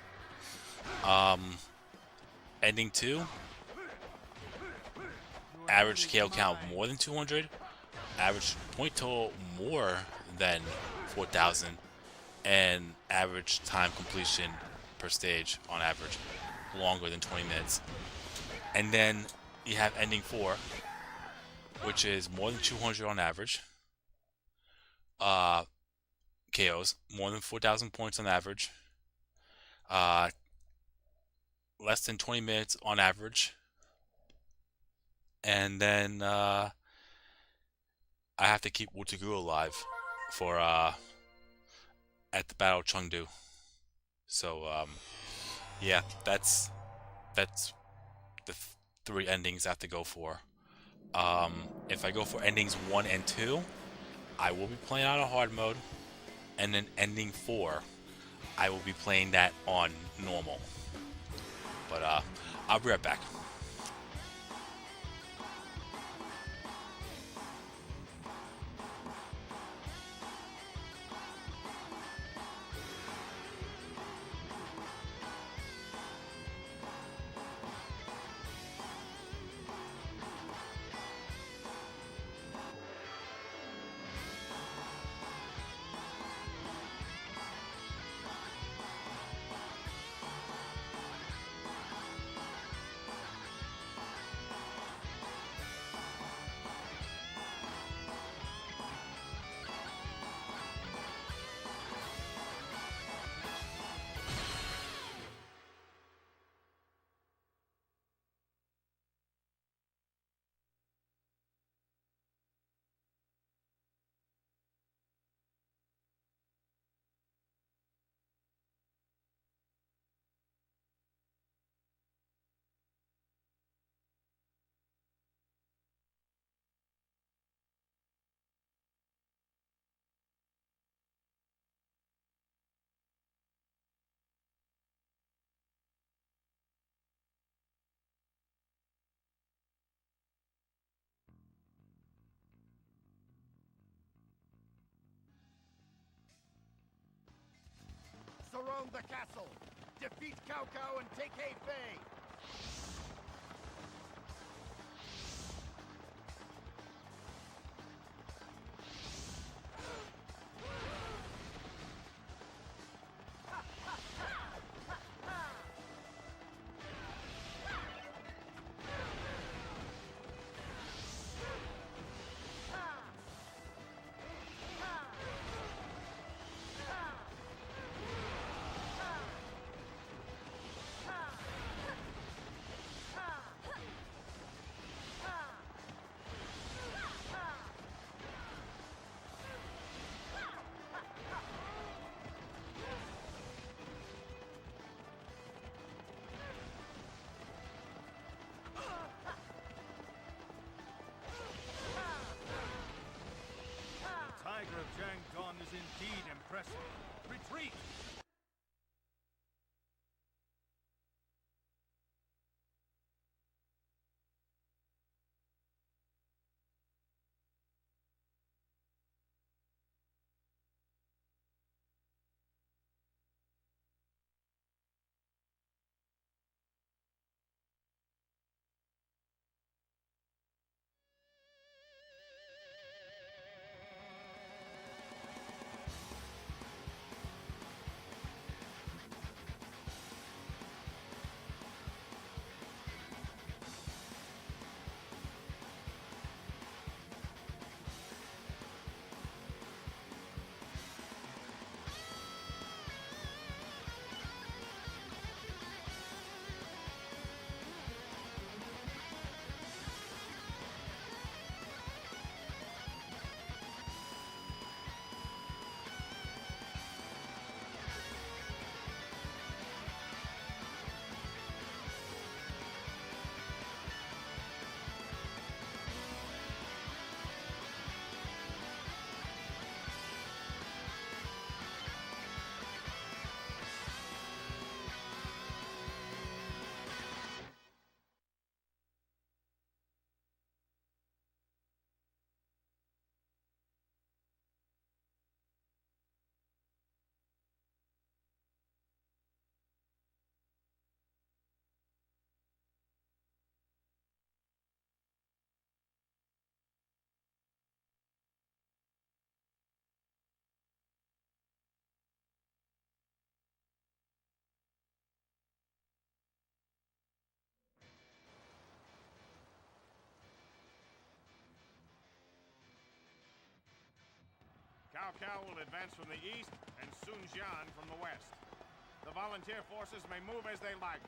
Ending 2, average KO count more than 200, average point total more than 4,000, and average time completion per stage on average longer than 20 minutes. And then you have ending 4, which is more than 200 on average, KOs, more than 4,000 points on average, less than 20 minutes on average, and then I have to keep Wutagu alive for at the Battle of Chengdu. So yeah, that's the 3 endings I have to go for. If I go for endings 1 and 2, I will be playing on a hard mode, and then ending 4, I will be playing that on normal. But I'll be right back. Surround the castle! Defeat Cao Cao and take Hefei! Cao Cao will advance from the east and Sun Jian from the west. The volunteer forces may move as they like.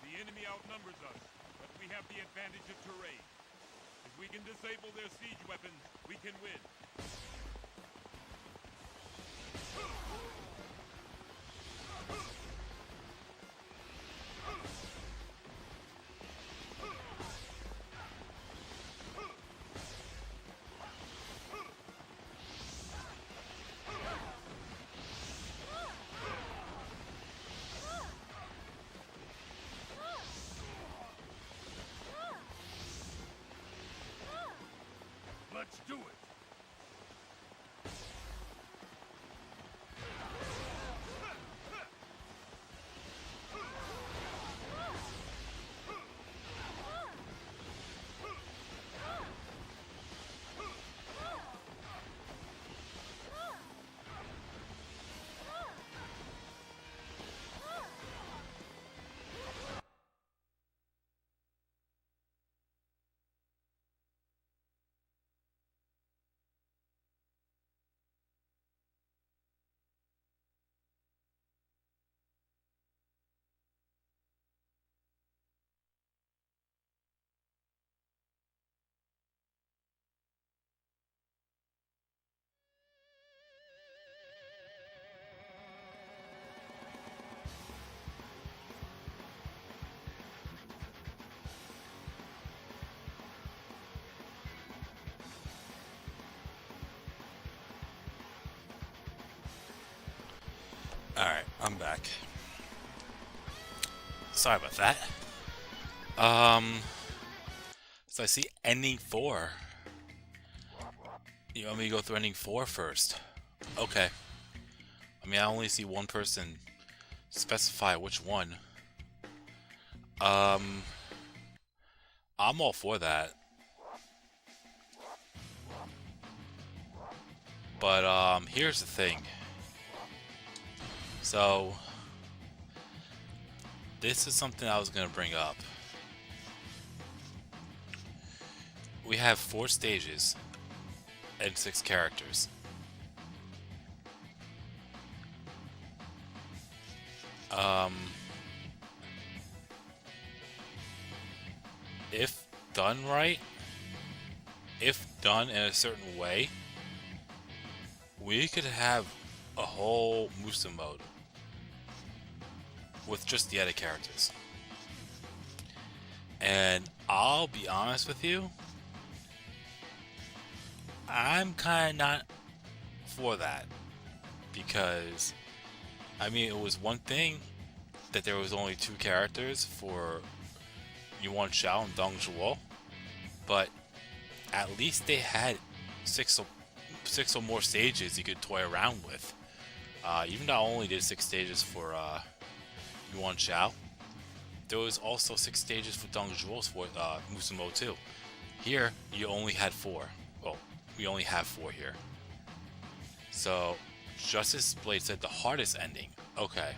The enemy outnumbers us, but we have the advantage of terrain. If we can disable their siege weapons, we can win. Let's do it! Alright, I'm back. Sorry about that. So I see ending 4. You want me to go through ending 4 first? Okay. I mean, I only see one person specify which one. I'm all for that. But here's the thing. So this is something I was gonna bring up. We have 4 stages and 6 characters. If done right, if done in a certain way, we could have a whole Musa mode with just the edit characters. And I'll be honest with you, I'm kind of not for that, because I mean, it was one thing that there was only 2 characters for Yuan Shao and Dong Zhuo, but at least they had 6 or more stages you could toy around with. Even though I only did 6 stages for Yuan Shao, there was also 6 stages for Dong Zhuo's for Musa mode too. Here, you only had 4. Well, we only have 4 here. So, Justice Blade said the hardest ending. Okay.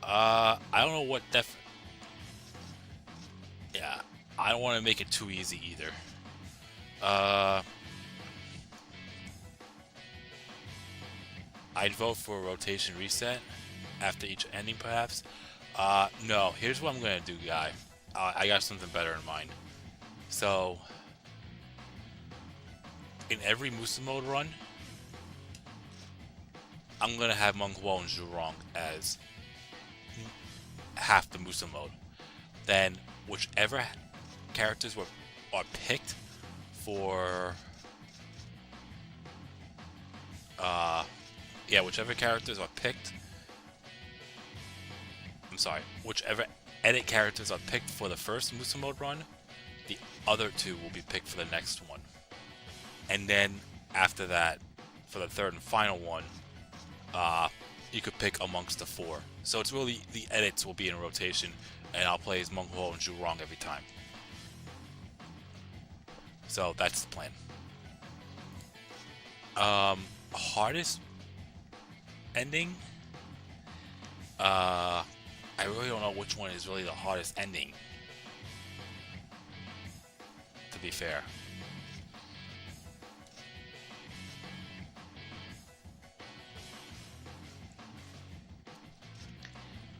I don't know what yeah, I don't want to make it too easy either. I'd vote for a rotation reset after each ending, perhaps. No, here's what I'm gonna do, guy. I got something better in mind. So, in every Musa mode run, I'm gonna have Meng Huo and Zhurong as half the Musa mode. Then, whichever characters are picked for, whichever characters are picked. I'm sorry, whichever edit characters are picked for the first Musa mode run, the other 2 will be picked for the next one. And then after that, for the third and final one, you could pick amongst the 4. So it's really, the edits will be in rotation, and I'll play as Meng Huo and Zhurong every time. So that's the plan. Hardest ending? I really don't know which one is really the hardest ending, to be fair.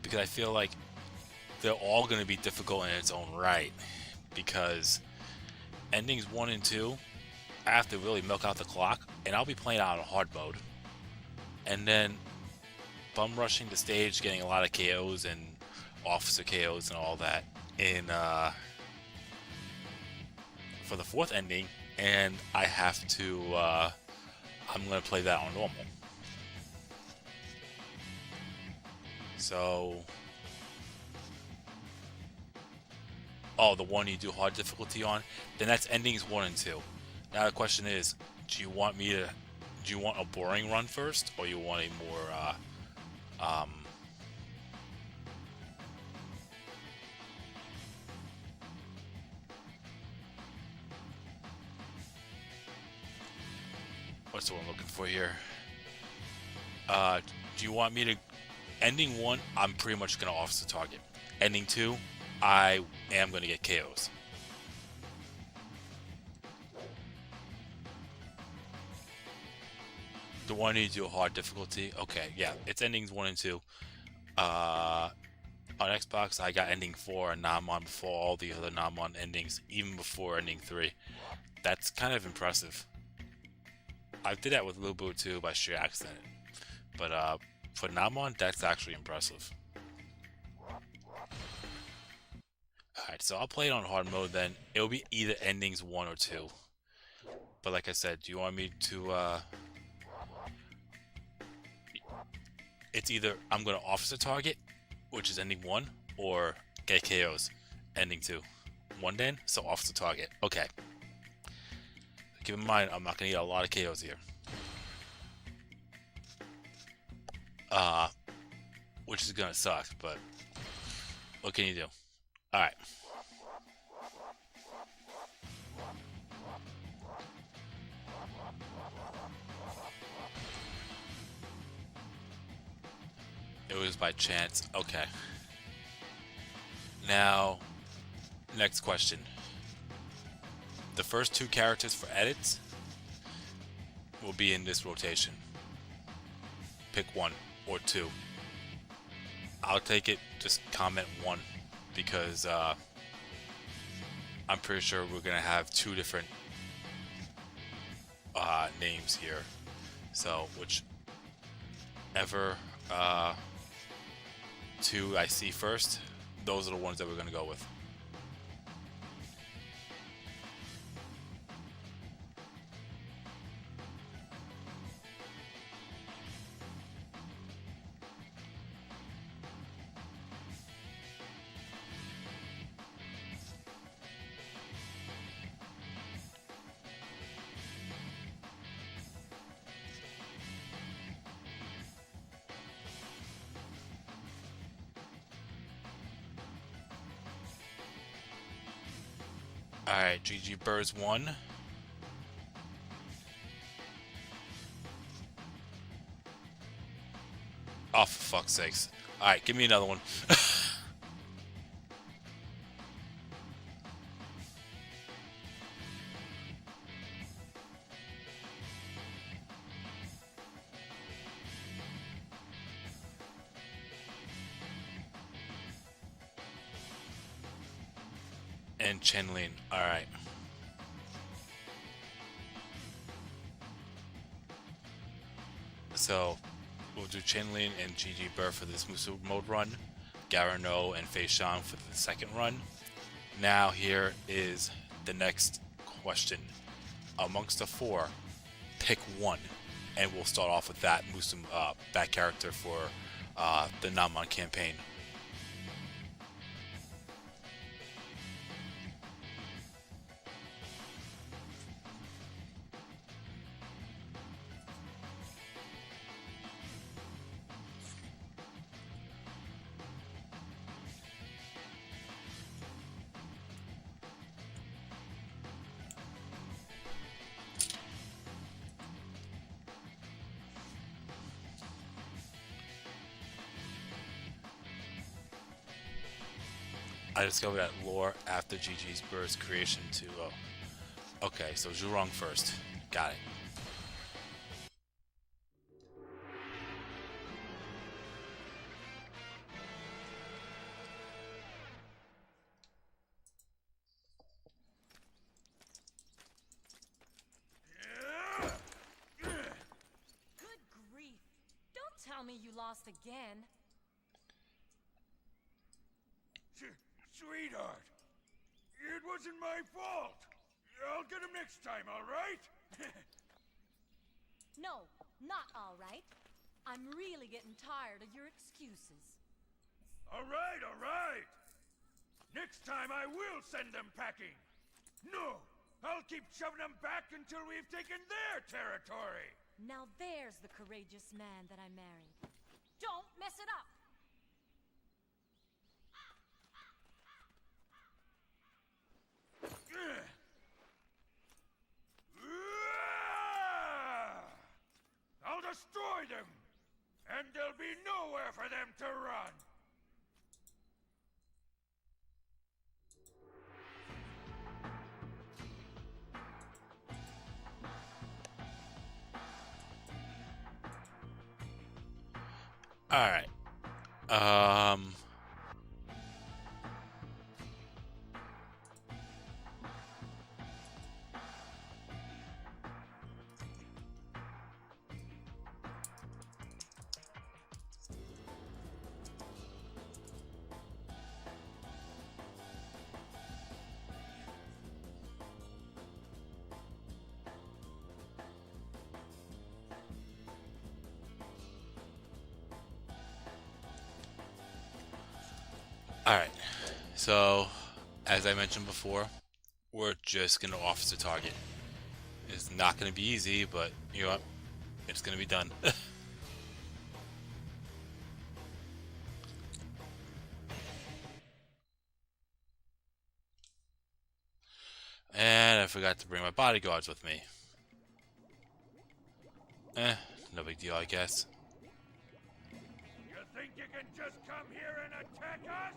Because I feel like they're all going to be difficult in its own right. Because endings 1 and 2, I have to really milk out the clock, and I'll be playing out on hard mode. And then bum rushing the stage, getting a lot of KOs and officer KOs and all that in for the 4th ending, and I have to I'm going to play that on normal. So, the one you do hard difficulty on, then that's endings 1 and 2. Now the question is, do you want a boring run first, or you want a more what's the one I'm looking for here? Do you want me to... Ending 1, I'm pretty much going to officer target. Ending 2, I am going to get KOs. The one you do a hard difficulty? Okay, yeah, it's endings 1 and 2. On Xbox, I got ending 4 and Namon before all the other Namon endings, even before ending 3. That's kind of impressive. I did that with Lubu too by sheer accident. But for Namon, that's actually impressive. Alright, so I'll play it on hard mode then. It'll be either endings 1 or 2. But like I said, do you want me to... It's either I'm going to officer target, which is ending 1, or get KOs, ending 2. 1 then, so officer target. Okay. Keep in mind, I'm not going to get a lot of KOs here. uh, which is gonna suck, but what can you do? All right. It was by chance. Okay. Now, next question. The first 2 characters for edits will be in this rotation. Pick 1 or 2. I'll take it. Just comment 1 because I'm pretty sure we're gonna have 2 different names here. So whichever 2 I see first, those are the ones that we're gonna go with. Alright, GG Birds 1. Oh, for fuck's sakes. Alright, give me another one. And Chenlin. Alright. So, we'll do Chenlin and GG Burr for this Musu mode run. Garano and Fei Shan for the second run. Now, here is the next question. Amongst the 4, pick 1. And we'll start off with that Musu, that character for the Namon campaign. I discovered that lore after GG's Bird's creation to... okay, so Zhurong first. Got it. Good grief. Don't tell me you lost again. Sweetheart, it wasn't my fault. I'll get him next time, all right? No, not all right. I'm really getting tired of your excuses. All right, all right. Next time I will send them packing. No, I'll keep shoving them back until we've taken their territory. Now there's the courageous man that I married. Don't mess it up! I'll destroy them, and there'll be nowhere for them to run. All right. Alright, so as I mentioned before, we're just going to officer target. It's not going to be easy, but you know what? It's going to be done. I forgot to bring my bodyguards with me. No big deal, I guess. You think you can just come here and attack us?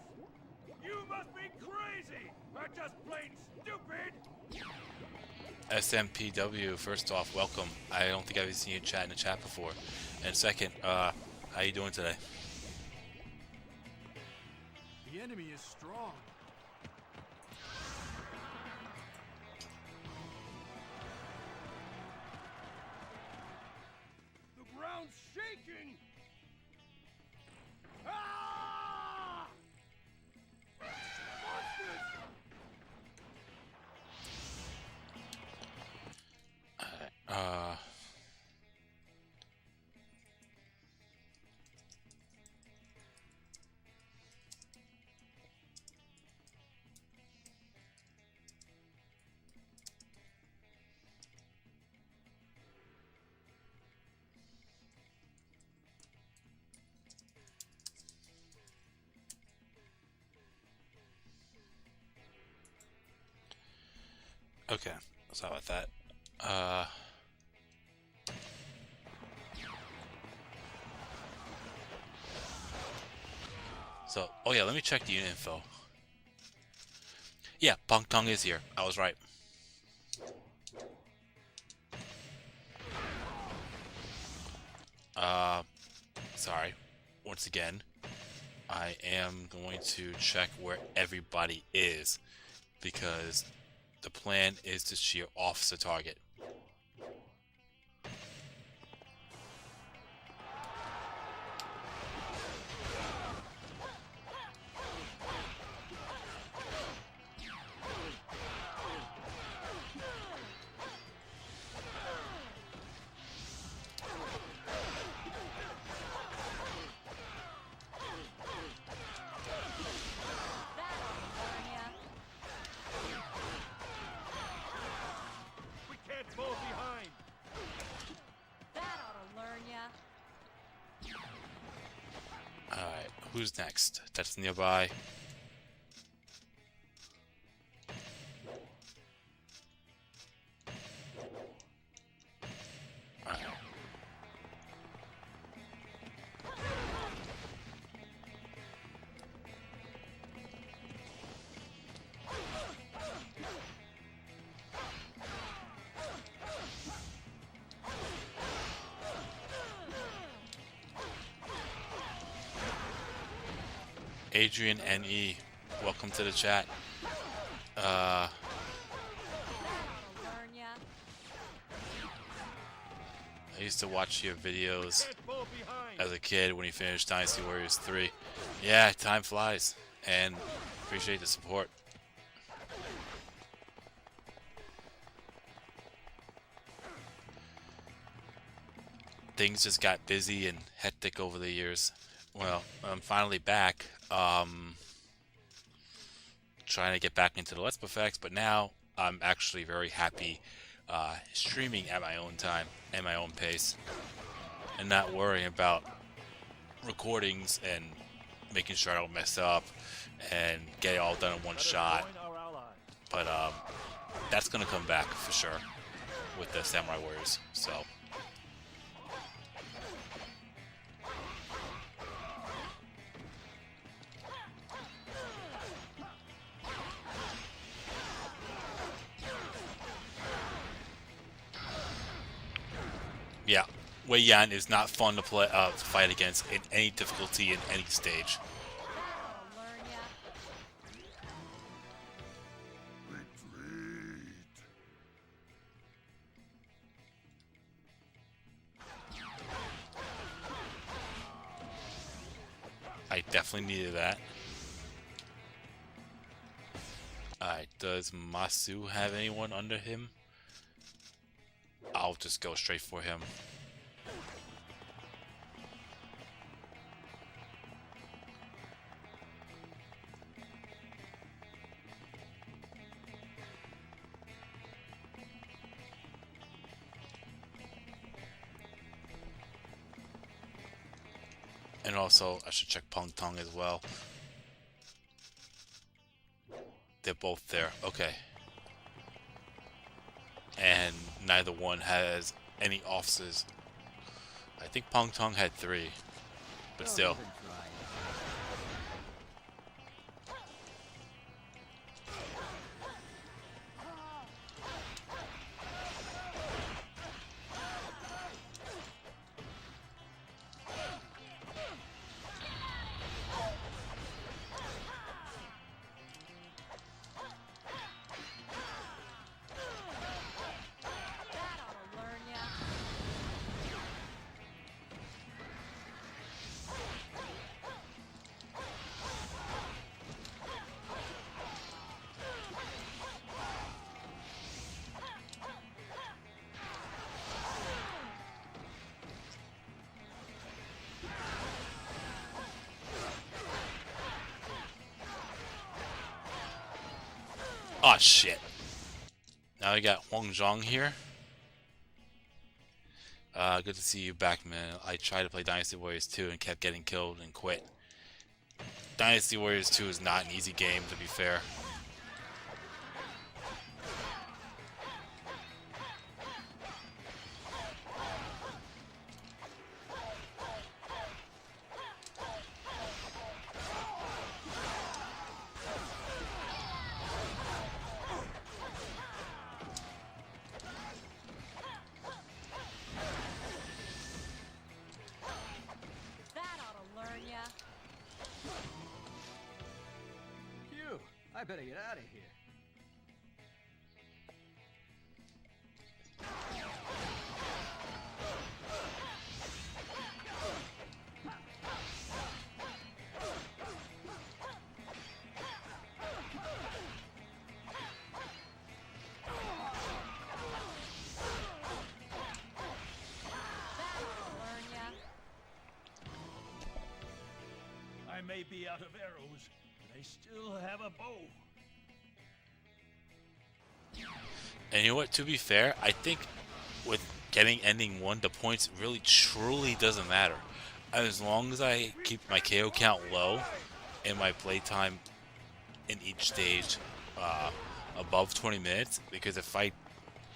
You must be crazy, or just plain stupid! SMPW, first off, welcome. I don't think I've seen you chat in the chat before. And second, how you doing today? The enemy is strong. The ground's shaking! Ah! Monsters! Okay, sorry about that. So, oh yeah, let me check the unit info. Yeah, Pong Tong is here. I was right. Sorry. Once again, I am going to check where everybody is, because the plan is to shear off the target. We can't fall behind! That ought to learn ya. Alright, who's next? That's nearby. Alright. Adrian NE, welcome to the chat. That ought to learn ya. I used to watch your videos Can't fall behind! as a kid when you finished Dynasty Warriors 3. Yeah, time flies, and appreciate the support. Things just got busy and hectic over the years. Well, I'm finally back. Trying to get back into the Let's Play effects, but now I'm actually very happy streaming at my own time and my own pace, and not worrying about recordings and making sure I don't mess up and get it all done in one shot. But that's gonna come back for sure with the Samurai Warriors. So. Yeah, Wei Yan is not fun to play, to fight against in any difficulty in any stage. That ought to learn ya. I definitely needed that. Alright, does Masu have anyone under him? I'll just go straight for him. And also, I should check Pong Tong as well. They're both there. Okay. and neither one has any offices. I think Pong Tong had 3, but still. Oh shit. Now we got Huang Zhang here. Good to see you back, man. I tried to play Dynasty Warriors 2 and kept getting killed and quit. Dynasty Warriors 2 is not an easy game, to be fair. I better get out of here. I may be out of arrows, but I still have a bow. And you know what, to be fair, I think with getting ending 1, the points really truly doesn't matter. As long as I keep my KO count low and my playtime in each stage above 20 minutes, because if I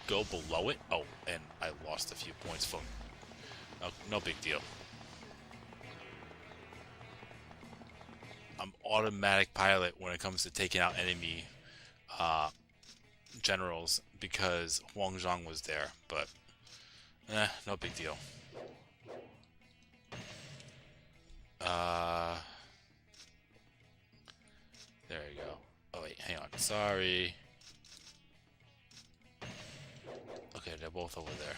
go below it, oh, and I lost a few points from, no big deal. I'm automatic pilot when it comes to taking out enemy generals because Huang Zhang was there, but no big deal. There you go. Oh wait, hang on. Sorry. Okay, they're both over there.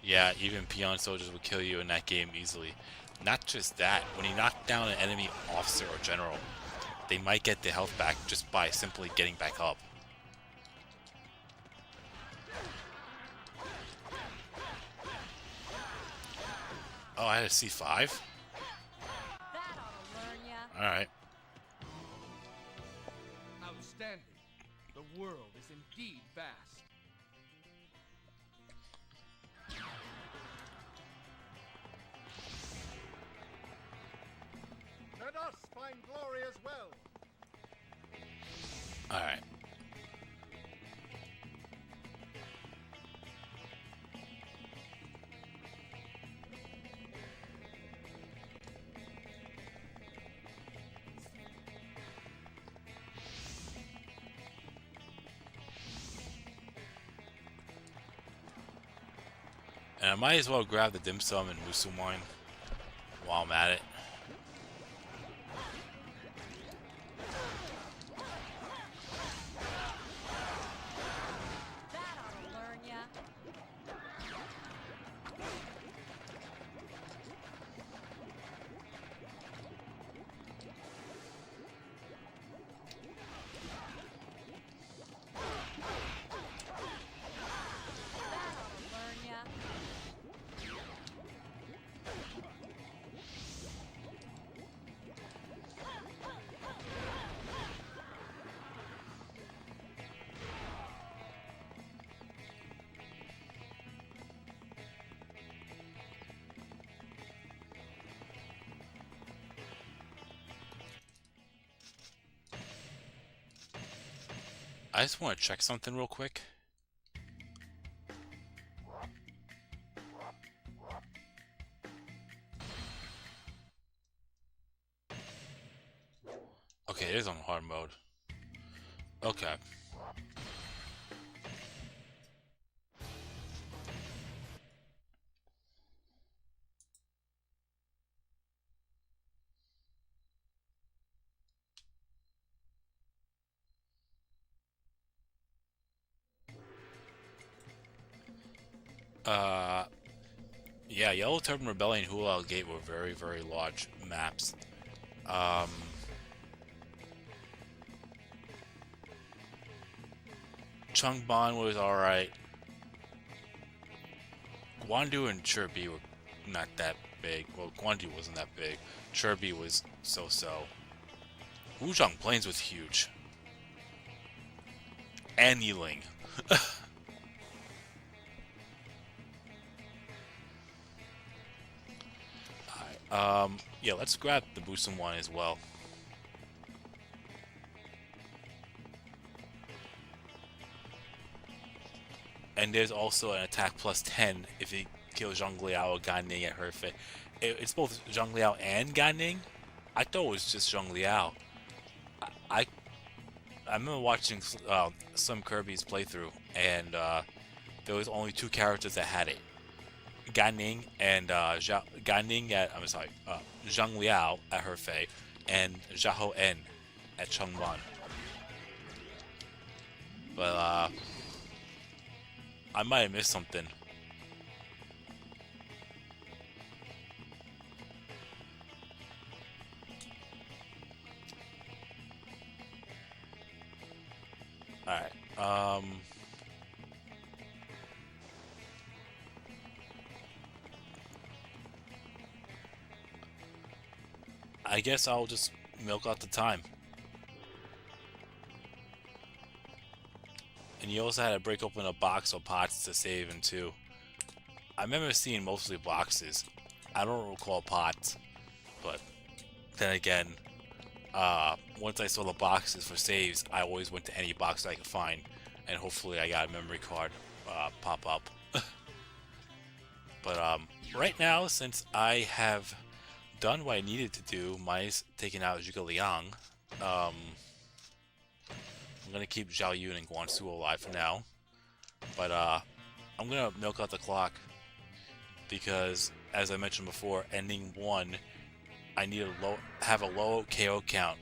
Yeah, even peon soldiers will kill you in that game easily. Not just that, when you knock down an enemy officer or general, they might get their health back just by simply getting back up. Oh, I had a C5? Alright. Outstanding. The world is indeed vast. Let us find glory as well. Alright. And I might as well grab the dim sum and Musum wine while I'm at it. I just want to check something real quick. Okay, it is on hard mode. Okay. Yeah, Yellow Turban Rebellion and Hulal Gate were very, very large maps. Changban was alright. Guandu and Chirbi were not that big. Well, Guandu wasn't that big. Chirbi was so-so. Wuzhong Plains was huge. And Yiling. Alright, yeah, let's grab the Busan one as well. And there's also an attack plus 10 if you kill Zhang Liao or Gan Ning at Hefei. It's both Zhang Liao and Gan Ning? I thought it was just Zhang Liao. I remember watching some Kirby's playthrough, and there was only 2 characters that had it. Gan Ning and Zhang Liao at Hefei, and Zhao En at Changban. But I might have missed something. Alright, I guess I'll just milk out the time. And you also had to break open a box of pots to save in too. I remember seeing mostly boxes. I don't recall pots. But then again, once I saw the boxes for saves, I always went to any box I could find. And hopefully I got a memory card pop up. But right now, since I have done what I needed to do, minus taking out Zhuge Liang, I'm gonna keep Zhao Yun and Guan Su alive for now. But I'm gonna milk out the clock because, as I mentioned before, ending 1, I need to have a low KO count.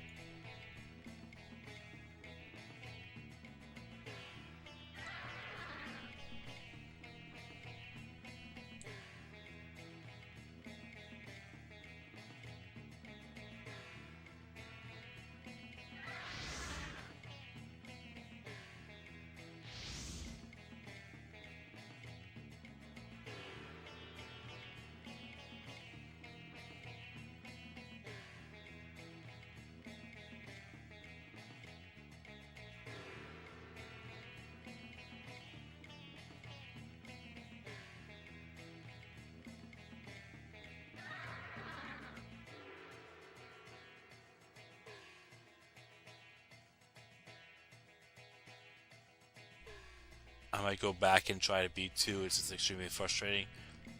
I might go back and try to beat 2. It's just extremely frustrating.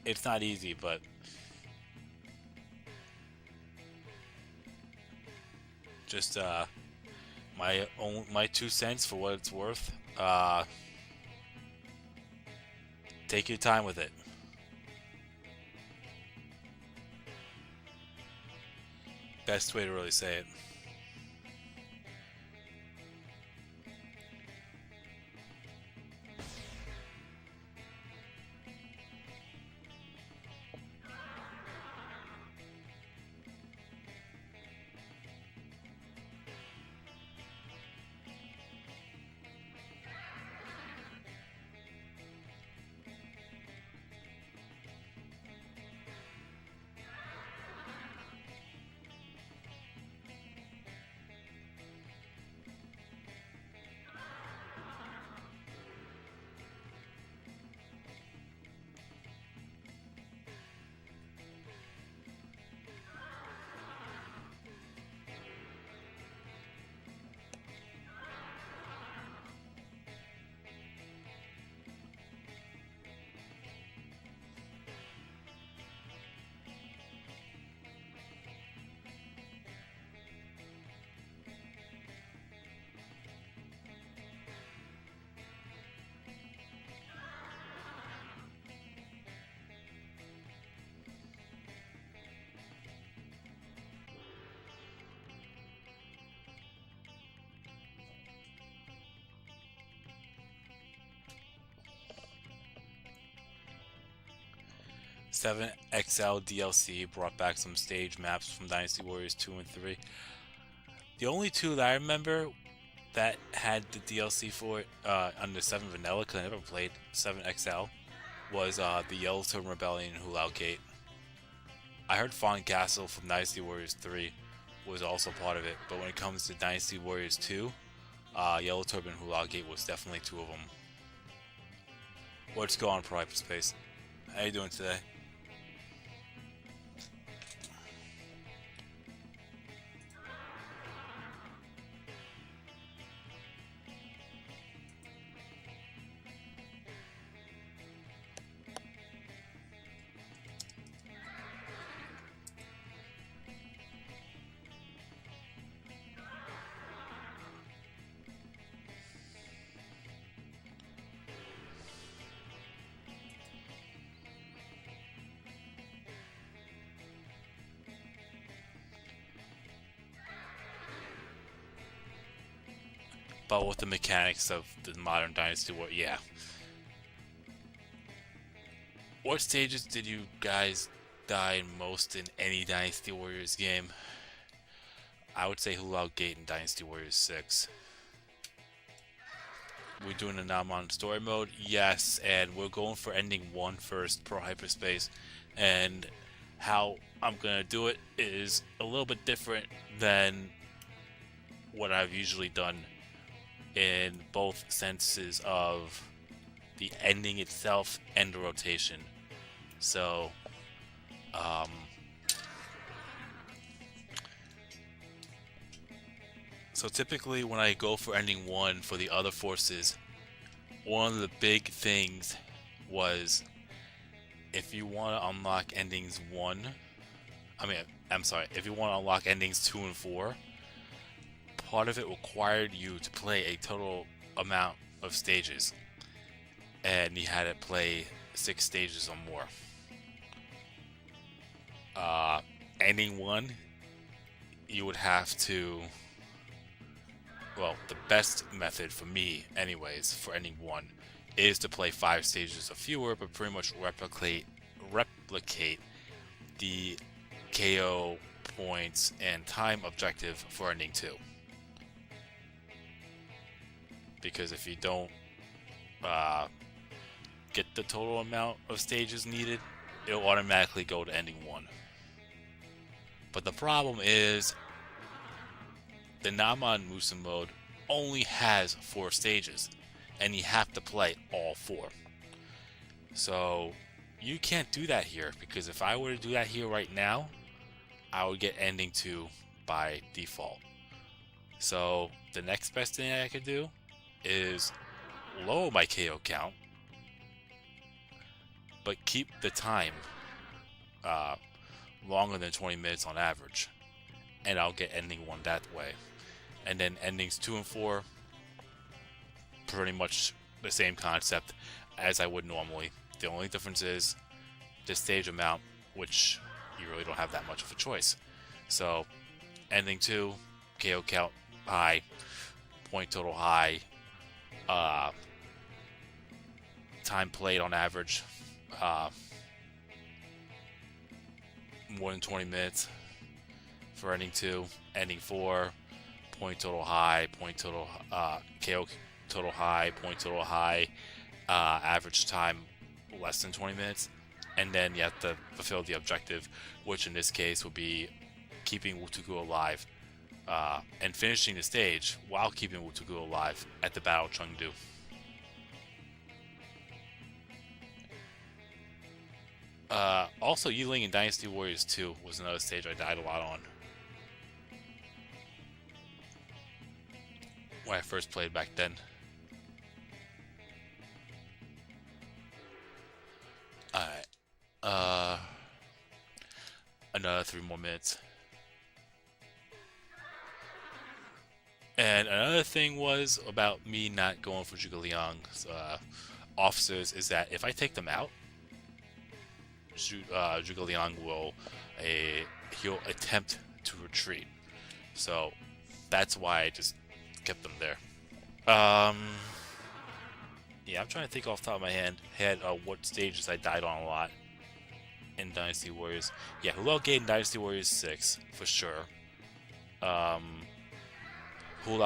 It's not easy, but just my 2 cents for what it's worth. Take your time with it. Best way to really say it. 7XL DLC brought back some stage maps from Dynasty Warriors 2 and 3. The only two that I remember that had the DLC for it under 7 Vanilla, because I never played 7XL, was the Yellowstone Rebellion and Hulao Gate. I heard Fawn Castle from Dynasty Warriors 3 was also part of it, but when it comes to Dynasty Warriors 2, Yellow Turban and Hulao Gate was definitely two of them. What's going on, Hyperspace? How you doing today? But with the mechanics of the modern Dynasty War, yeah. What stages did you guys die most in any Dynasty Warriors game? I would say Hulao Gate and Dynasty Warriors 6. We're doing a Namon story mode? Yes, and we're going for ending 1 first, Pro Hyperspace. And how I'm gonna do it is a little bit different than what I've usually done in both senses of the ending itself and the rotation. So, typically when I go for ending 1 for the other forces, one of the big things was if you want to unlock endings 1, if you want to unlock endings 2 and 4, part of it required you to play a total amount of stages, and you had to play 6 stages or more. Ending 1, you would have to, well, the best method for me anyways for ending 1 is to play 5 stages or fewer, but pretty much replicate the KO points and time objective for ending 2. Because if you don't get the total amount of stages needed, it'll automatically go to ending 1. But the problem is the Namon Musa mode only has 4 stages, and you have to play all 4. So you can't do that here, because if I were to do that here right now, I would get ending 2 by default. So the next best thing I could do is lower my KO count, but keep the time longer than 20 minutes on average, and I'll get ending 1 that way. And then endings 2 and 4, pretty much the same concept as I would normally. The only difference is the stage amount, which you really don't have that much of a choice. So ending 2, KO count high, point total high, time played on average more than 20 minutes for ending 2. Ending 4, point total high, point total KO total high, point total high, average time less than 20 minutes, and then you have to fulfill the objective, which in this case would be keeping Wutugu alive and finishing the stage while keeping Wutugu alive at the Battle of Chengdu. Also, Yiling in Dynasty Warriors 2 was another stage I died a lot on when I first played back then. Alright. Another 3 more minutes. And another thing was about me not going for Zhuge Liang's officers is that if I take them out, Zhuge Liang he'll attempt to retreat. So that's why I just kept them there. Yeah, I'm trying to think off the top of my head what stages I died on a lot. in Dynasty Warriors. Yeah, Hulao Gate in Dynasty Warriors 6 for sure. Hulao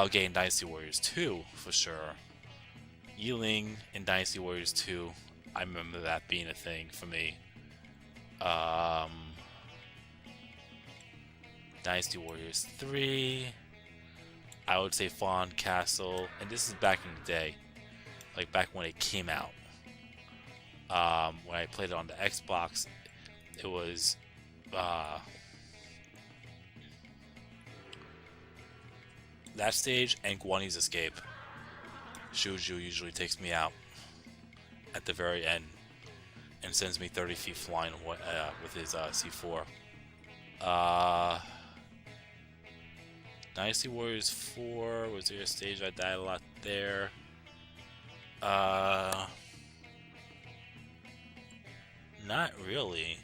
Gate in Dynasty Warriors 2 for sure. Yiling in Dynasty Warriors 2. I remember that being a thing for me. Dynasty Warriors 3. I would say Fawn Castle, and this is back in the day, like back when it came out. When I played it on the Xbox, it was that stage and Guani's Escape. Shuju usually takes me out at the very end and sends me 30 feet flying with his C4. Dynasty Warriors 4, was there a stage I died a lot there? Not really.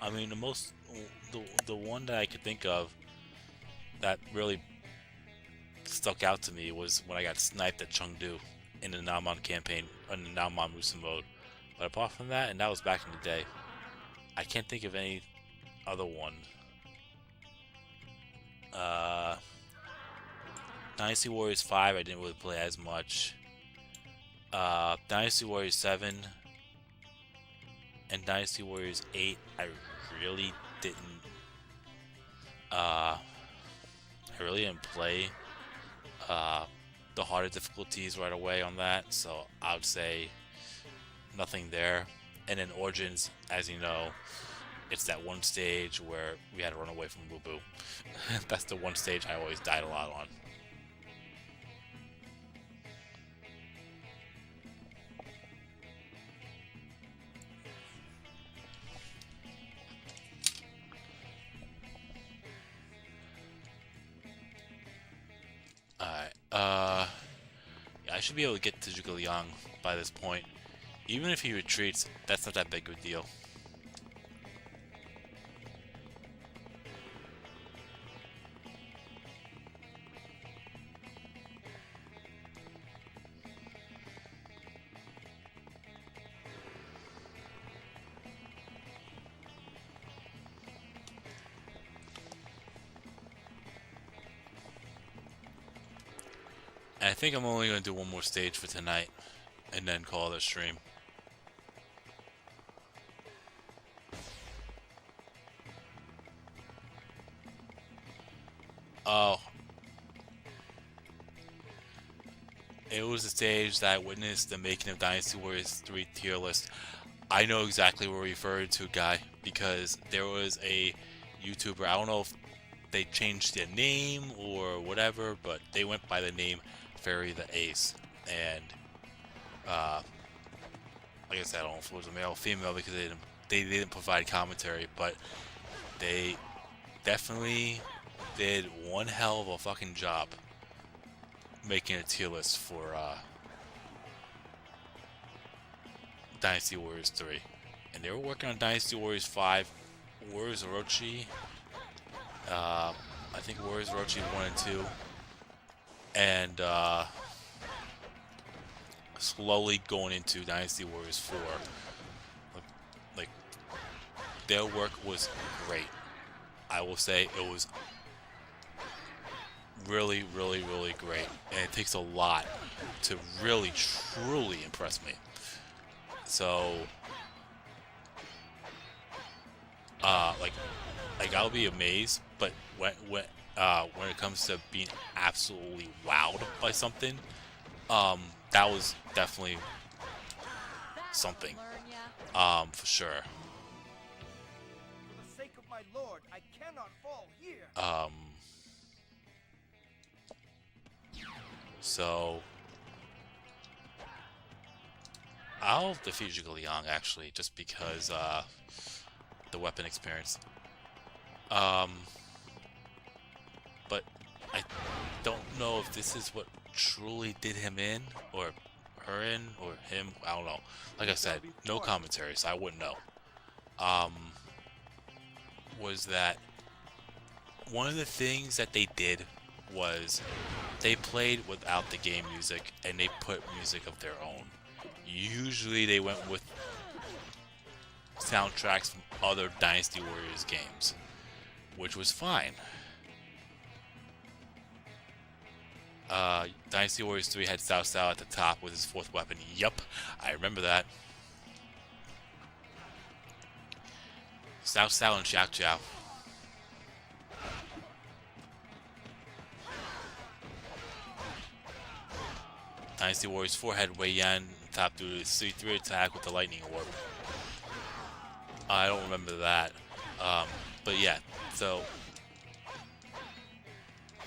I mean, the one that I could think of that really stuck out to me was when I got sniped at Chengdu in the Naomon campaign, in the Naomon Musa mode. But apart from that, and that was back in the day, I can't think of any other one. Dynasty Warriors 5, I didn't really play as much. Dynasty Warriors 7 and Dynasty Warriors 8, I really didn't play the harder difficulties right away on that, so I would say nothing there. And then Origins, as you know, it's that one stage where we had to run away from Boo Boo. That's the one stage I always died a lot on. Alright, yeah, I should be able to get to Zhuge Liang by this point. Even if he retreats, that's not that big of a deal. And I think I'm only going to do one more stage for tonight, and then call it a stream. Oh. It was a stage that I witnessed the making of Dynasty Warriors 3 tier list. I know exactly what we're referring to, Guy, because there was a YouTuber, I don't know if they changed their name or whatever, but they went by the name Fairy the Ace, and like I said, I don't know if it was a male or female because they didn't provide commentary, but they definitely did one hell of a fucking job making a tier list for Dynasty Warriors 3, and they were working on Dynasty Warriors 5, Warriors Orochi, I think Warriors Orochi 1 and 2. And slowly going into Dynasty Warriors 4. Like, their work was great. I will say it was really, really, really great. And it takes a lot to really, truly impress me. So, like I'll be amazed, but when it comes to being absolutely wowed by something, that was definitely something, for sure. For the sake of my lord, I cannot fall here. So I'll defeat Zhuge Liang actually, just because the weapon experience. But I don't know if this is what truly did him in, or her in, or him. I don't know. Like I said, no commentary, so I wouldn't know. Was that one of the things that they did was they played without the game music and they put music of their own. Usually they went with soundtracks from other Dynasty Warriors games, which was fine. Dynasty Warriors 3 had Cao Cao at the top with his fourth weapon. Yup, I remember that. Cao Cao and Xiao Xiao. Dynasty Warriors 4 had Wei Yan top due to his C3 attack with the lightning orb. I don't remember that. But yeah, so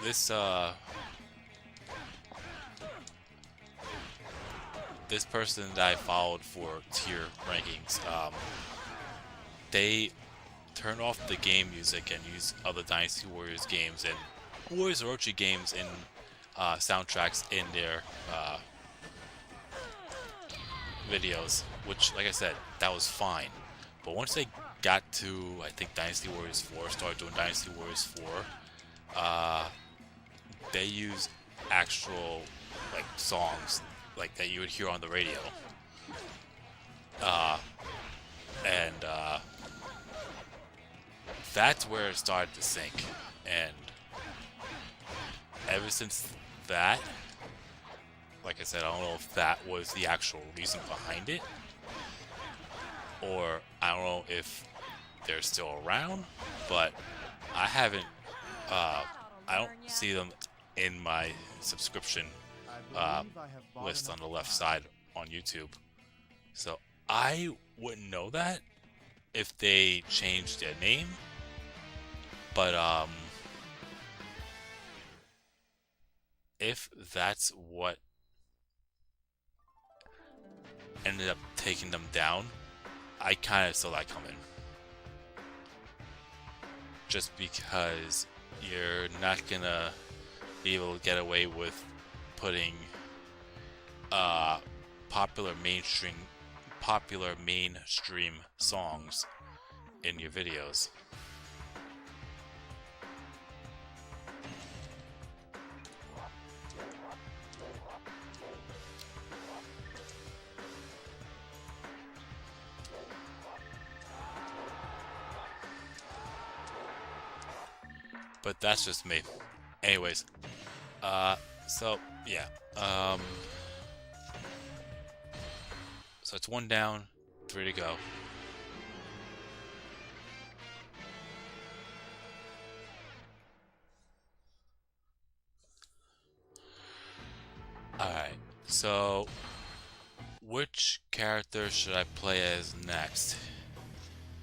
this this person that I followed for tier rankings, they turn off the game music and use other Dynasty Warriors games and Warriors Orochi games in soundtracks in their videos, which, like I said, that was fine. But once they got to, I think, Dynasty Warriors 4, started doing Dynasty Warriors 4, they use actual, like, songs like that you would hear on the radio. That's where it started to sink. And ever since that, like I said, I don't know if that was the actual reason behind it, or I don't know if they're still around, but I haven't, I don't see them in my subscription list on the left side on YouTube. So I wouldn't know that if they changed their name, but if that's what ended up taking them down, I kind of saw that coming. Just because you're not gonna be able to get away with putting popular mainstream songs in your videos. But that's just me. Anyways, so yeah, so it's 1 down, 3 to go. Alright, so which character should I play as next?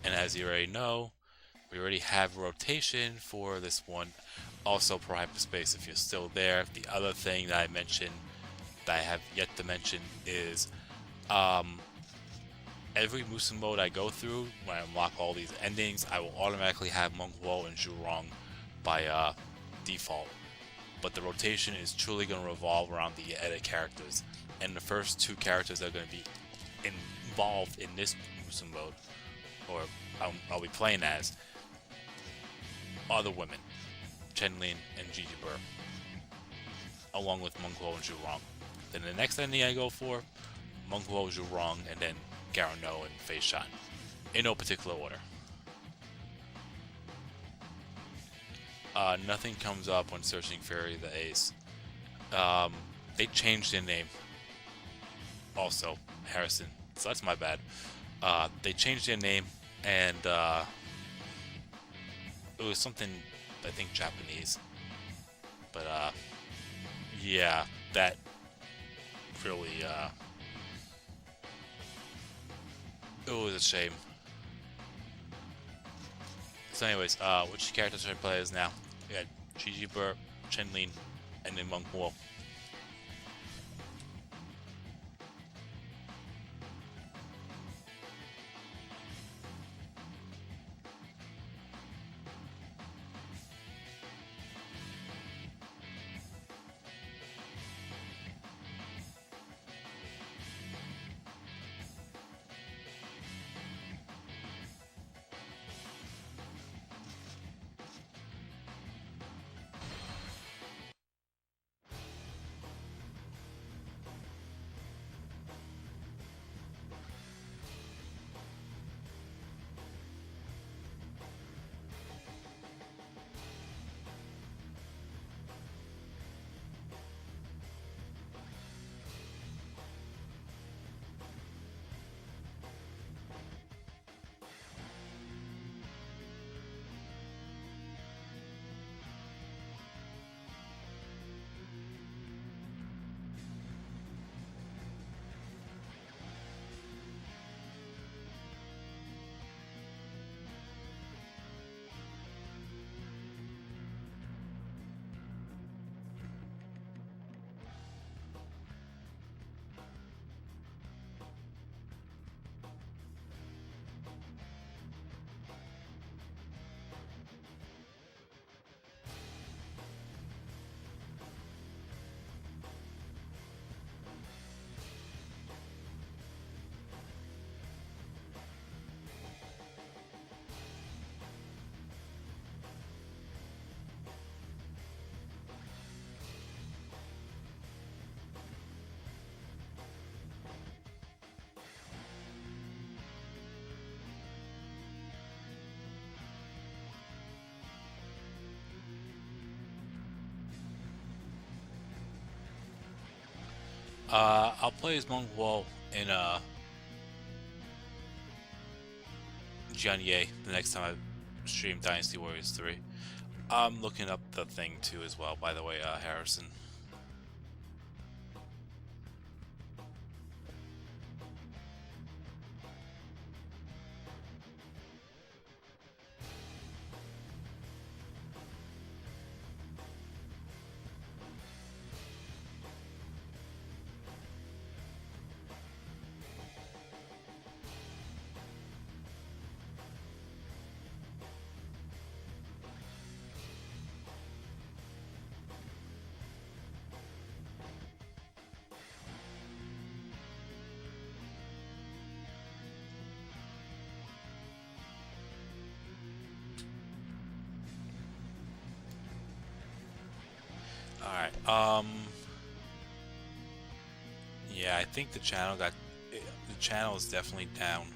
And as you already know, we already have rotation for this one. Also for hyperspace, if you're still there. The other thing that I mentioned, that I have yet to mention, is every Musu mode I go through, when I unlock all these endings, I will automatically have Monk Wo and Zhurong by default. But the rotation is truly going to revolve around the edit characters. And the first 2 characters that are going to be involved in this Musu mode, or I'll be playing as, are the women, Chenlin and Gigi Burr, along with Monk Wo and Zhurong. Then the next ending I go for, Monk Wo, Zhurong, and then Garano and Fei Shan, in no particular order. Nothing comes up when searching Fairy the Ace. They changed their name. Also, Harrison. So that's my bad. They changed their name, and it was something, I think, Japanese. But yeah, that really it was a shame. So anyways, which character should I play as now? We got Gigi Burr, Chenlin, and then Monk Wo. I'll play as Monk Wall in Jianye the next time I stream Dynasty Warriors 3. I'm looking up the thing too as well, by the way, Harrison. Alright, yeah, I think the channel is definitely down.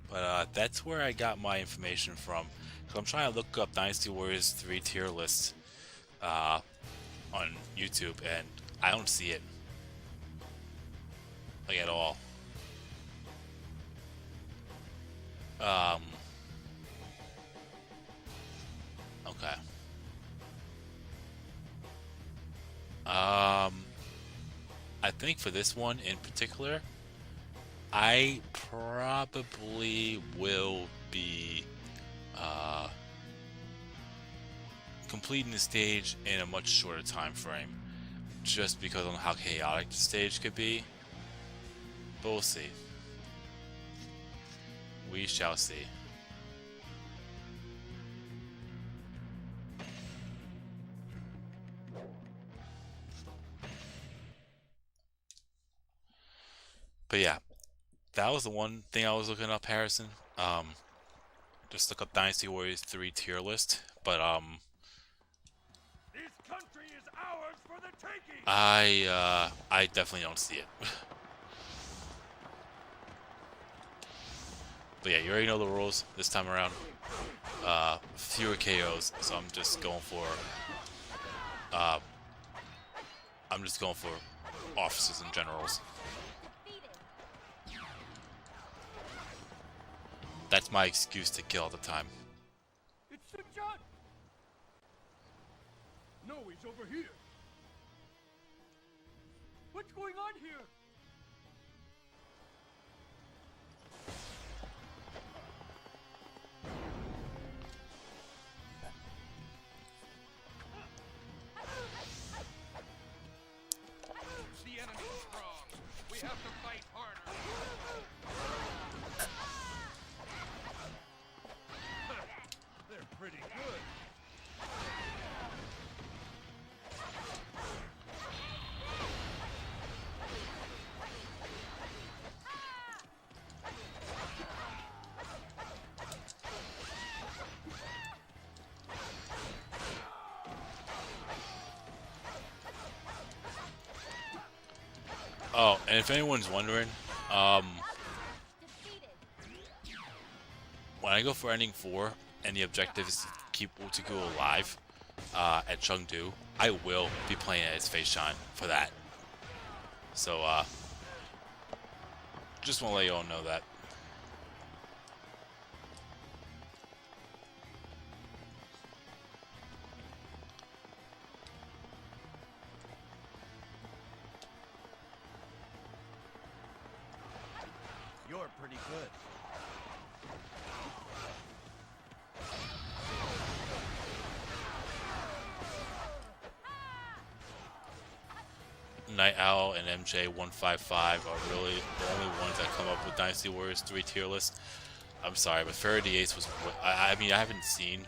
But that's where I got my information from. So I'm trying to look up Dynasty Warriors 3 tier list on YouTube, and I don't see it. Like, at all. Okay. I think for this one in particular, I probably will be completing the stage in a much shorter time frame, just because of how chaotic the stage could be. But we'll see. We shall see. But yeah, that was the one thing I was looking up, Harrison. Just look up Dynasty Warriors 3 tier list. But This country is ours for the taking. I definitely don't see it. But yeah, you already know the rules this time around. Fewer KOs, so I'm just going for officers and generals. That's my excuse to kill all the time. It's Sinjot! No, he's over here. What's going on here? The enemy is strong. We have to fight harder. They're pretty good. Oh, and if anyone's wondering, when I go for ending 4 and the objective is to keep Utuku alive at Chengdu, I will be playing as Fei Shan for that. So, just want to let you all know that. You're pretty good. Night Owl and MJ155 are really the only ones that come up with Dynasty Warriors 3 tier list. I'm sorry, but Faraday Ace was... I mean, I haven't seen...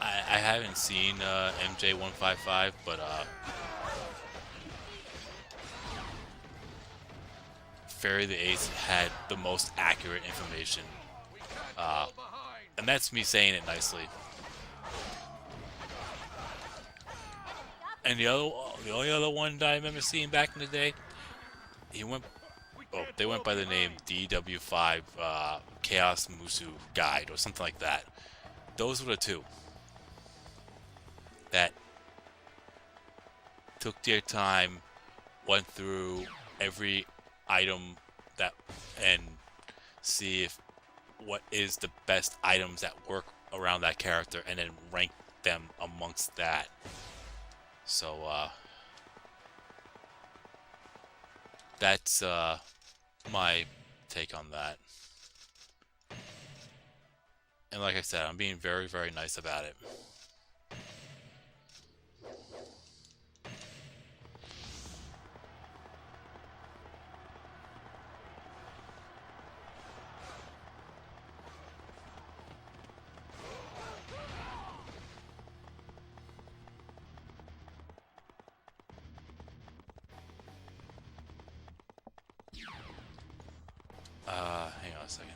I haven't seen MJ155, but Fairy the Ace had the most accurate information, and that's me saying it nicely. And the only other one that I remember seeing back in the day, he went oh, they went by the name DW5 Chaos Musu Guide or something like that. Those were the two that took their time, went through every item that and see if what is the best items that work around that character, and then rank them amongst that. So that's my take on that. And like I said, I'm being very, very nice about it. Hang on a second.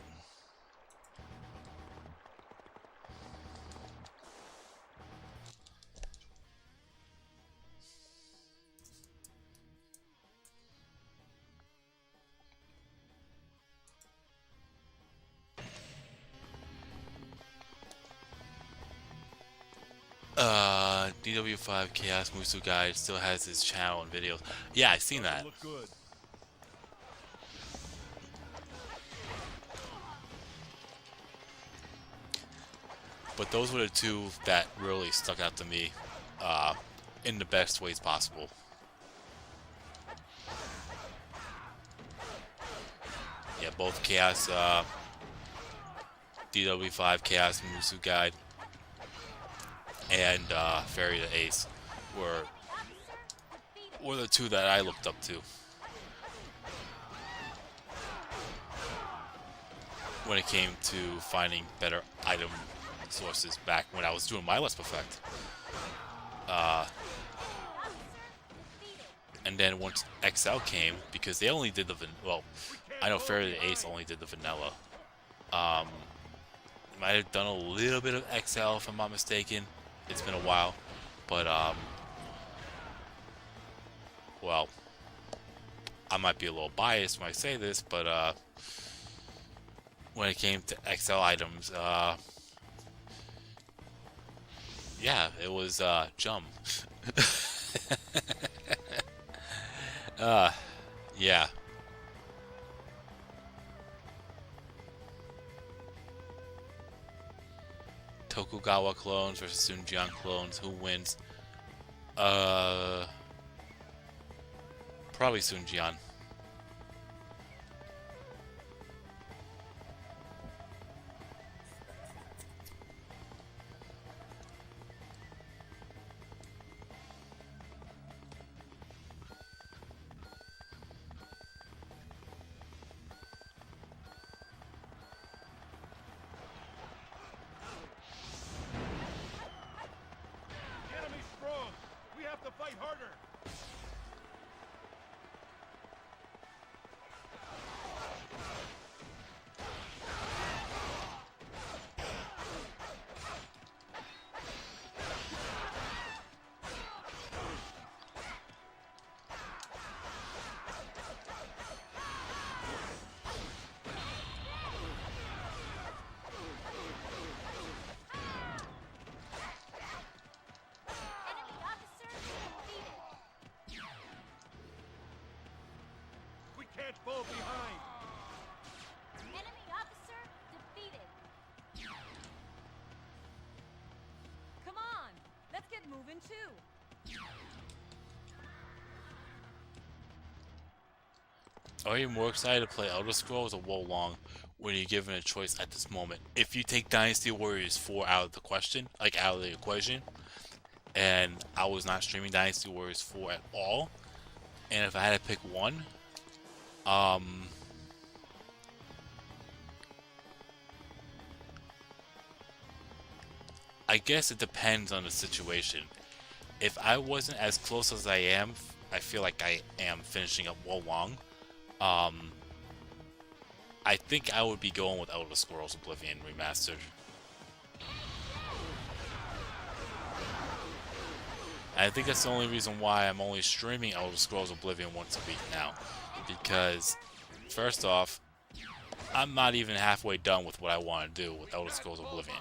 DW5 Chaos Musu Guide still has his channel and videos. Yeah, I've seen that. Look good. But those were the two that really stuck out to me in the best ways possible. Yeah, both Chaos, DW5 Chaos Musu Guide and Fairy to Ace were the two that I looked up to when it came to finding better item sources back when I was doing my Let's Perfect. And then once XL came, because they only did the well, I know Fairy to Ace only did the vanilla. Might have done a little bit of XL if I'm not mistaken. It's been a while, but well, I might be a little biased when I say this, but when it came to XL items, yeah, it was Jum. Yeah. Tokugawa clones versus Sunjian clones. Who wins? Probably Sunjian. The enemy's strong. We have to fight harder. We can't fall behind. Enemy officer defeated. Come on, let's get moving too. Are you more excited to play Elder Scrolls or Wolong when you're given a choice at this moment? If you take Dynasty Warriors 4 out of the question, like out of the equation, and I was not streaming Dynasty Warriors 4 at all, and if I had to pick one, I guess it depends on the situation. If I wasn't as close as I am, I feel like I am finishing up Wolong. I think I would be going with Elder Scrolls Oblivion Remastered. I think that's the only reason why I'm only streaming Elder Scrolls Oblivion once a week now, because First off, I'm not even halfway done with what I want to do with Elder Scrolls Oblivion.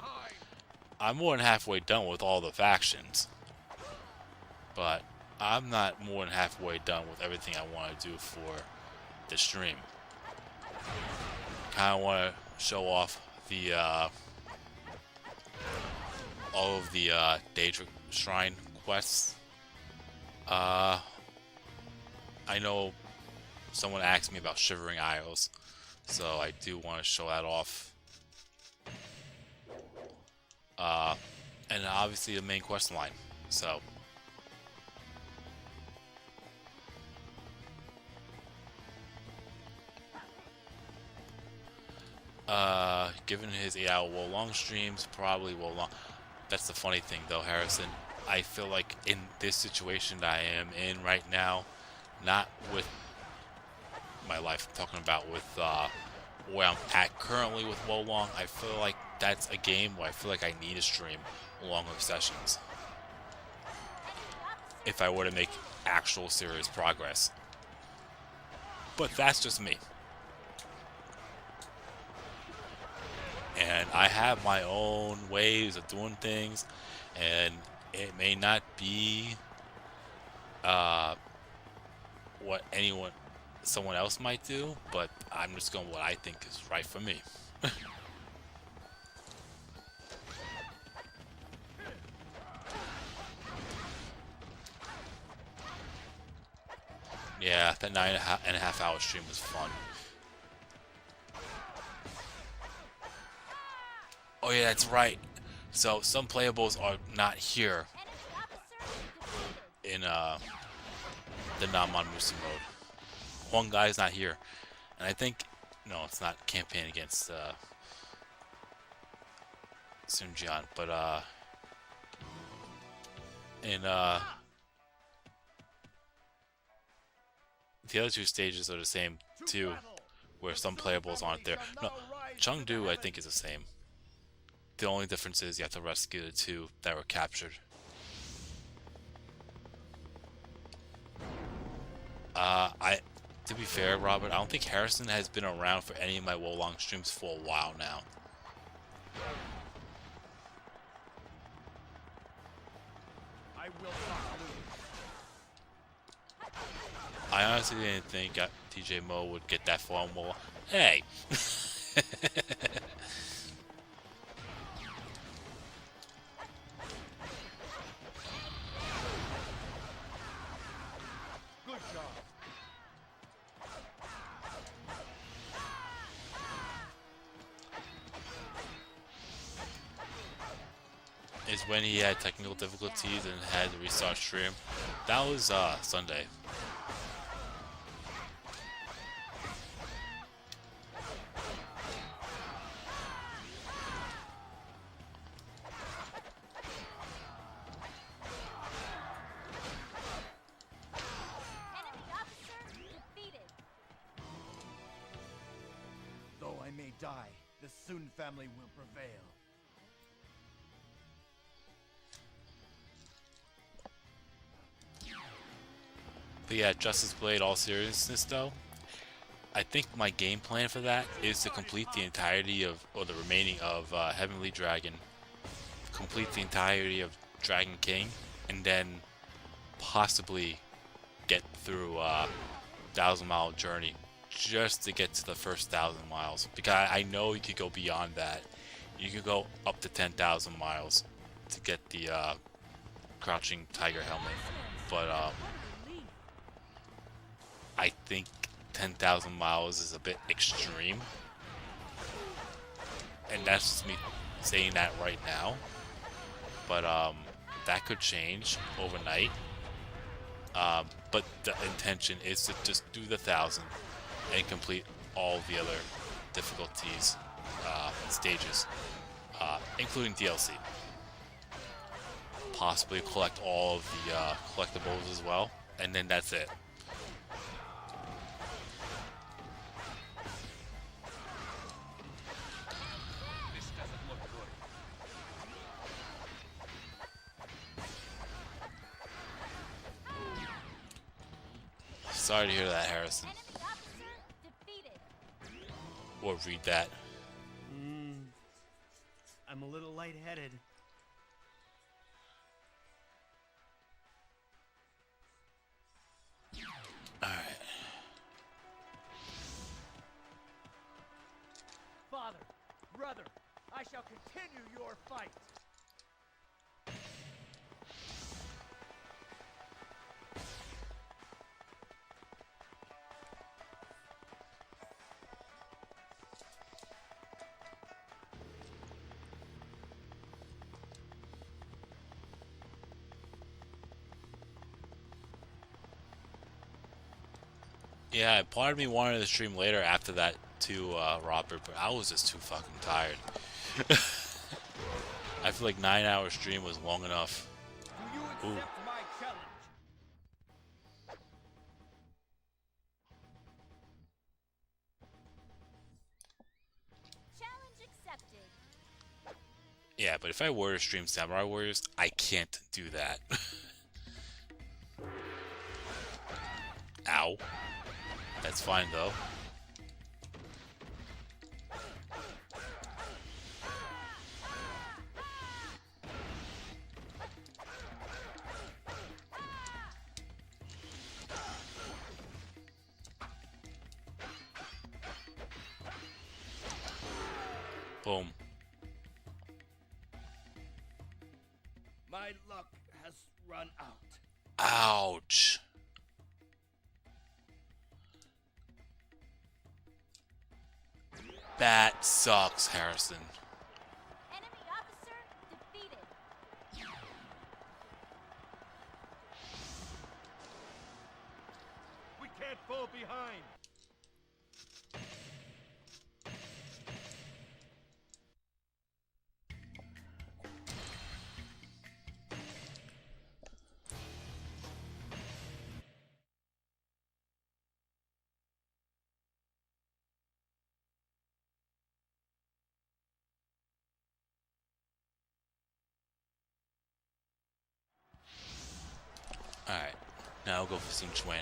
I'm more than halfway done with all the factions. But I'm not more than halfway done with everything I want to do for the stream. Kind of want to show off the all of the Daedric Shrine quests. I know someone asked me about Shivering Isles, so I do want to show that off. And obviously the main quest line. So given his 8-hour Wolong streams, probably Wolong. That's the funny thing though, Harrison. I feel like in this situation that I am in right now, not with my life, I'm talking about with where I'm at currently with Wolong, I feel like that's a game where I feel like I need a stream along with sessions if I were to make actual serious progress. But that's just me. And I have my own ways of doing things, and it may not be what someone else might do, but I'm just going what I think is right for me. Yeah, that 9.5 hour stream was fun. Oh yeah, that's right. So some playables are not here in the non-Monmusi mode. One guy's not here, and I think no, it's not campaign against Sunjian, but in the other two stages are the same too, where some playables aren't there. No, Chengdu I think is the same. The only difference is you have to rescue the two that were captured. To be fair, Robert, I don't think Harrison has been around for any of my Wolong streams for a while now. I will not lose. I honestly didn't think DJ Mo would get that far in Wolong. Hey! Good job. Is when he had technical difficulties and had to restart stream. That was Sunday. Though I may die, the Sun family will prevail. But yeah, Justice Blade, all seriousness though, I think my game plan for that is to complete the entirety of, or the remaining of Heavenly Dragon, complete the entirety of Dragon King, and then possibly get through 1,000-mile journey just to get to the first 1,000 miles. Because I know you could go beyond that. You could go up to 10,000 miles to get the Crouching Tiger helmet. But I think 10,000 miles is a bit extreme. And that's just me saying that right now. But that could change overnight. But the intention is to just do the 1,000 and complete all the other difficulties, stages, including DLC. Possibly collect all of the collectibles as well, and then that's it. This doesn't look good. Sorry to hear that, Harrison. or read that. I'm a little lightheaded. Alright. Father, brother, I shall continue your fight. Yeah, part of me wanted to stream later after that too, Robert, but I was just too fucking tired. I feel like 9-hour stream was long enough. Do you accept my challenge? Challenge accepted. Yeah, but if I were to stream Samurai Warriors, I can't do that. Ow. That's fine though. Boom. My luck has run out. Ouch. That sucks, Harrison. Enemy officer defeated. We can't fall behind. Alright. Now I'll go for Sing Chuan.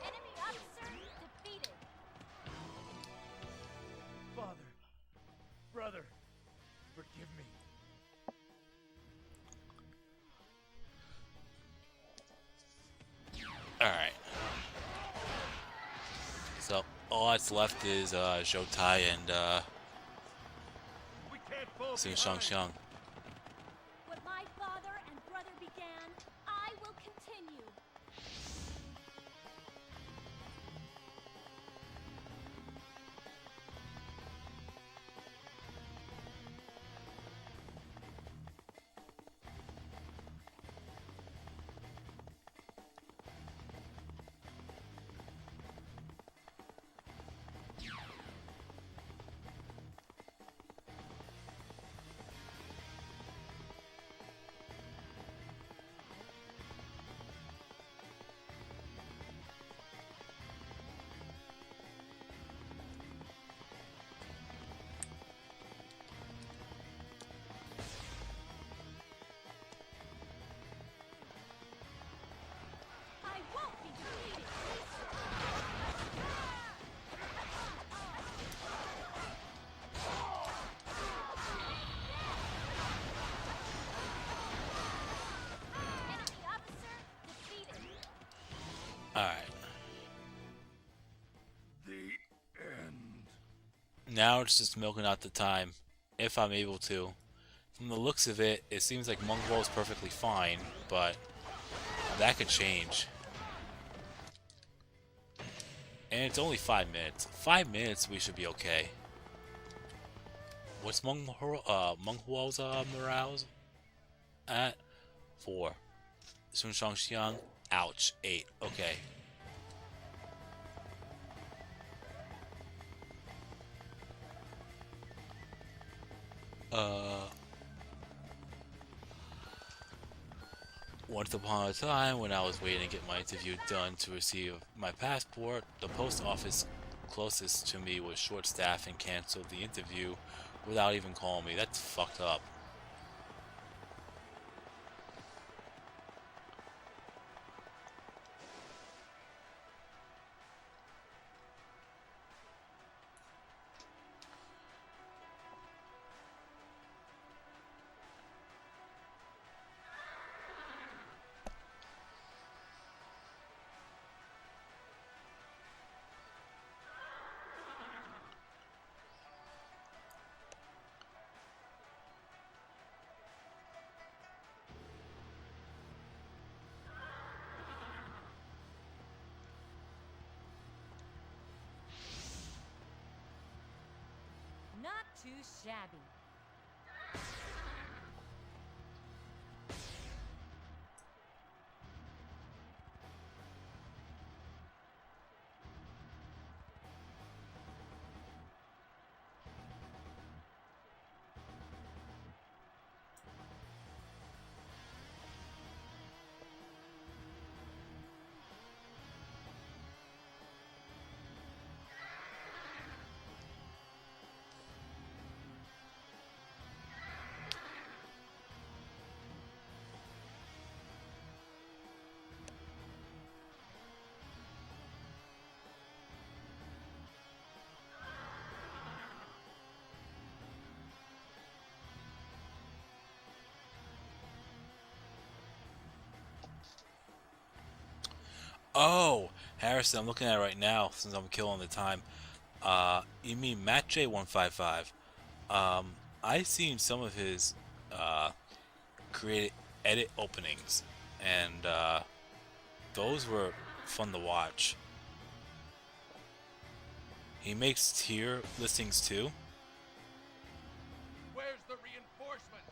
Enemy officer defeated. Father, brother, forgive me. Alright. So, all that's left is Zhou Tai and We can't fall Sing behind. Shangxiang. What my father and brother began, I will continue. I won't be defeated. Enemy officer defeated. Alright. The end. Now it's just milking out the time, if I'm able to. From the looks of it, it seems like Mongol is perfectly fine, but that could change. And it's only 5 minutes. 5 minutes, we should be okay. What's Mongol's morale at? 4. Sun Shangxiang, ouch, 8. Okay. Once upon a time, when I was waiting to get my interview done to receive my passport, the post office closest to me was short-staffed and canceled the interview without even calling me. That's fucked up. Not too shabby. Oh, Harrison, I'm looking at it right now since I'm killing the time. You mean Matt J155? I seen some of his created edit openings, and those were fun to watch. He makes tier listings too. Where's the reinforcements?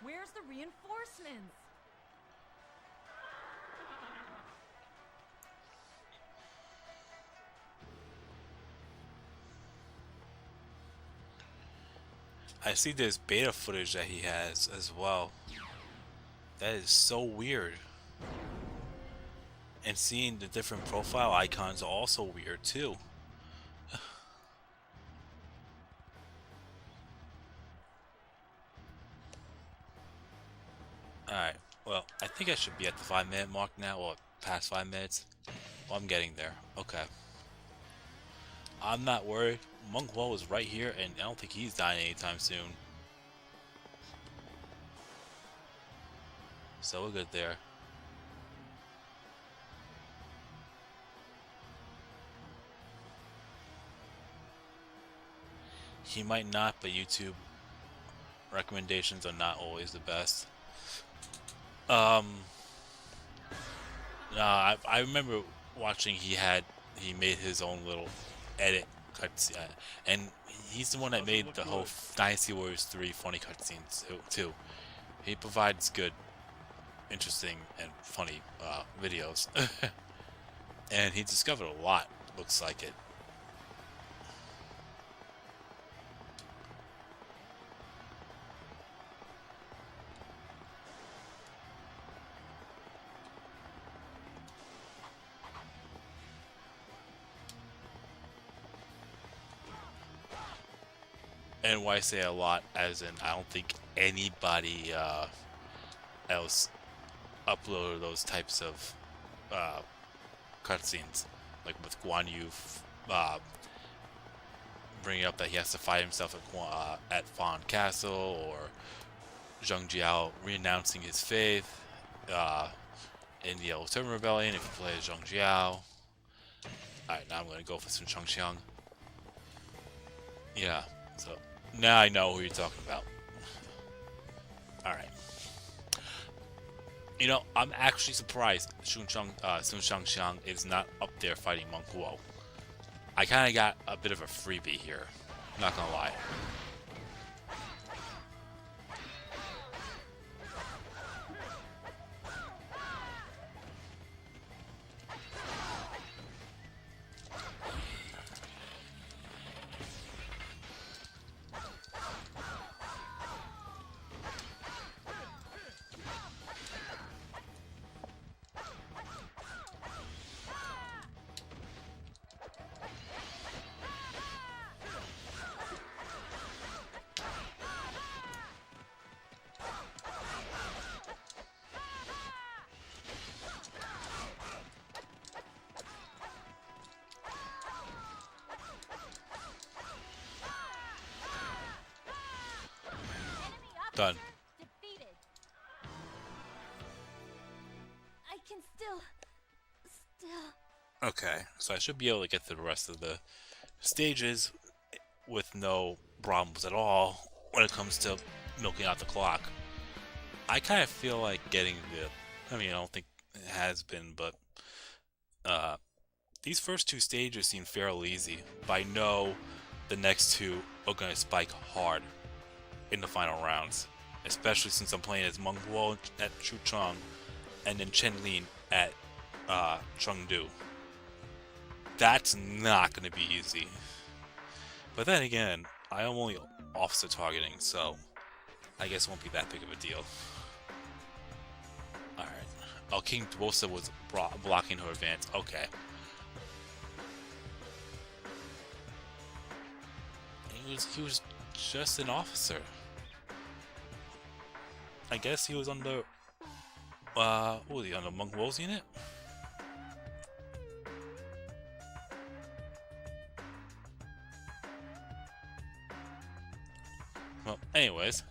Where's the reinforcements? I see there's beta footage that he has as well. That is so weird. And seeing the different profile icons are also weird too. Alright, well, I think I should be at the 5-minute mark now, or past 5 minutes. Well, I'm getting there. Okay. I'm not worried. Monk Wall is right here, and I don't think he's dying anytime soon. So we're good there. He might not, but YouTube recommendations are not always the best. Um, I remember watching. He made his own little edit cutscene, and he's the one that made the whole Dynasty Warriors 3 funny cutscenes too. He provides good, interesting, and funny videos, and he discovered a lot. Looks like it. And why I say a lot, as in I don't think anybody else uploaded those types of cutscenes, like with Guan Yu bringing up that he has to fight himself at Fawn Castle, or Zheng Jiao renouncing his faith in the Yellow Turban Rebellion if you play as Zheng Jiao. Alright, now I'm going to go for some Changxiang. Yeah, so now I know who you're talking about. Alright. You know, I'm actually surprised Sun Shangxiang is not up there fighting Monk Guo. I kind of got a bit of a freebie here, not gonna lie. Done. Defeated. I can still. Okay, so I should be able to get through the rest of the stages with no problems at all when it comes to milking out the clock. I kind of feel like getting I mean, I don't think it has been, but these first two stages seem fairly easy. But I know the next two are going to spike hard in the final rounds, especially since I'm playing as Meng Guo at Chuchang and then Chen Lin at Chengdu. That's not going to be easy. But then again, I am only officer targeting, so I guess it won't be that big of a deal. Alright. Oh, King Dwosa was blocking her advance. Okay. He was just an officer. I guess he was under what was he, under Monk Guo's unit? Well, anyways.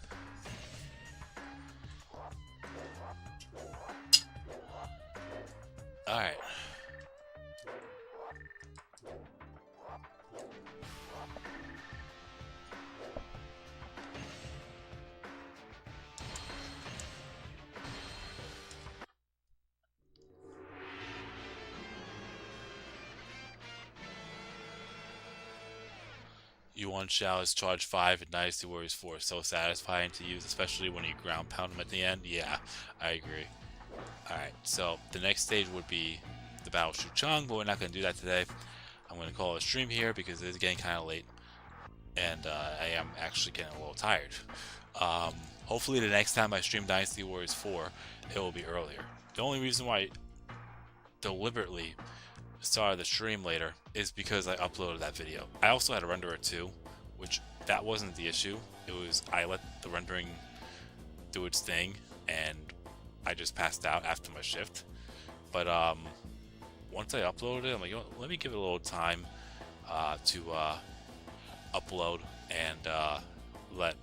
Alright. Yuan Shao's Charge 5 and Dynasty Warriors 4 is so satisfying to use, especially when you ground pound them at the end. Yeah, I agree. Alright, so the next stage would be the Battle of Xuchang, but we're not going to do that today. I'm going to call it a stream here because it is getting kind of late, and I am actually getting a little tired. Hopefully the next time I stream Dynasty Warriors 4, it will be earlier. The only reason why I deliberately started the stream later is because I uploaded that video. I also had a renderer too, which that wasn't the issue. It was I let the rendering do its thing, and I just passed out after my shift. But once I uploaded it, I'm like, let me give it a little time to upload and let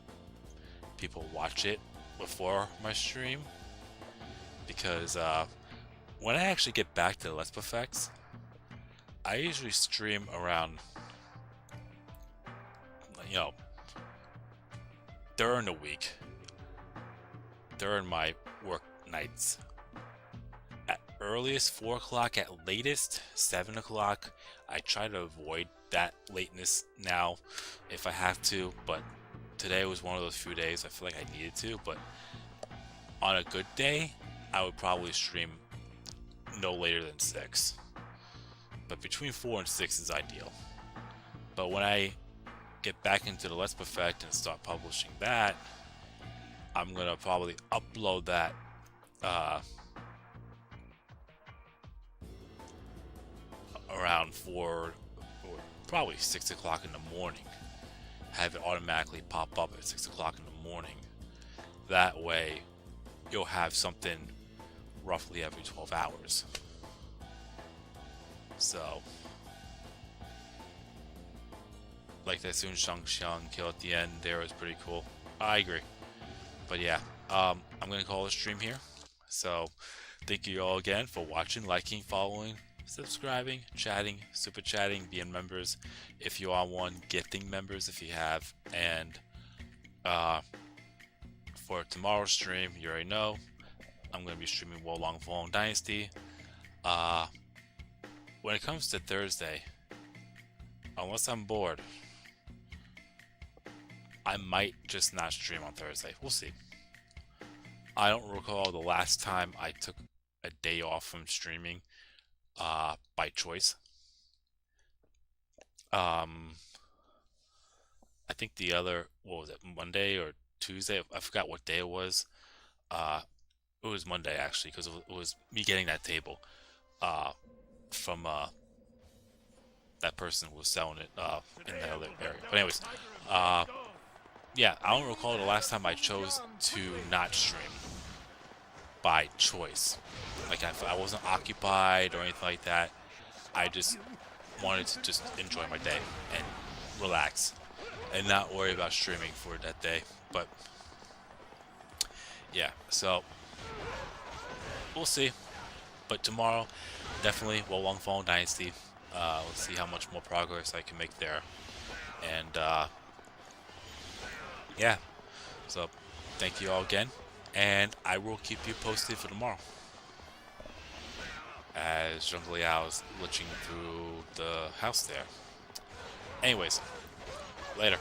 people watch it before my stream, because when I actually get back to the Let's Play effects, I usually stream around, during the week, during my work nights. At earliest 4 o'clock, at latest 7 o'clock. I try to avoid that lateness now if I have to, but today was one of those few days I feel like I needed to. But on a good day, I would probably stream no later than 6. But between 4 and 6 is ideal. But when I get back into the Let's Perfect and start publishing that, I'm gonna probably upload that around 4 or probably 6 o'clock in the morning. Have it automatically pop up at 6 o'clock in the morning. That way you'll have something roughly every 12 hours. So, like that Sun Shang kill at the end there was pretty cool. I agree. But yeah, I'm gonna call the stream here. So thank you all again for watching, liking, following, subscribing, chatting, super chatting, being members if you are one, gifting members if you have, and for tomorrow's stream, you already know I'm gonna be streaming Wo Long Fallen Dynasty. When it comes to Thursday, unless I'm bored, I might just not stream on Thursday. We'll see. I don't recall the last time I took a day off from streaming by choice. I think the other, what was it, Monday or Tuesday? I forgot what day it was. It was Monday actually, because it was me getting that table from that person who was selling it in the other area. But anyways, yeah, I don't recall the last time I chose to not stream by choice. Like I wasn't occupied or anything like that. I just wanted to just enjoy my day and relax and not worry about streaming for that day. But yeah, so we'll see. But tomorrow, definitely Wo Long Fallen Dynasty. Let's see how much more progress I can make there. And yeah, so thank you all again, and I will keep you posted for tomorrow as Zheng Liao is glitching through the house there. Anyways, later.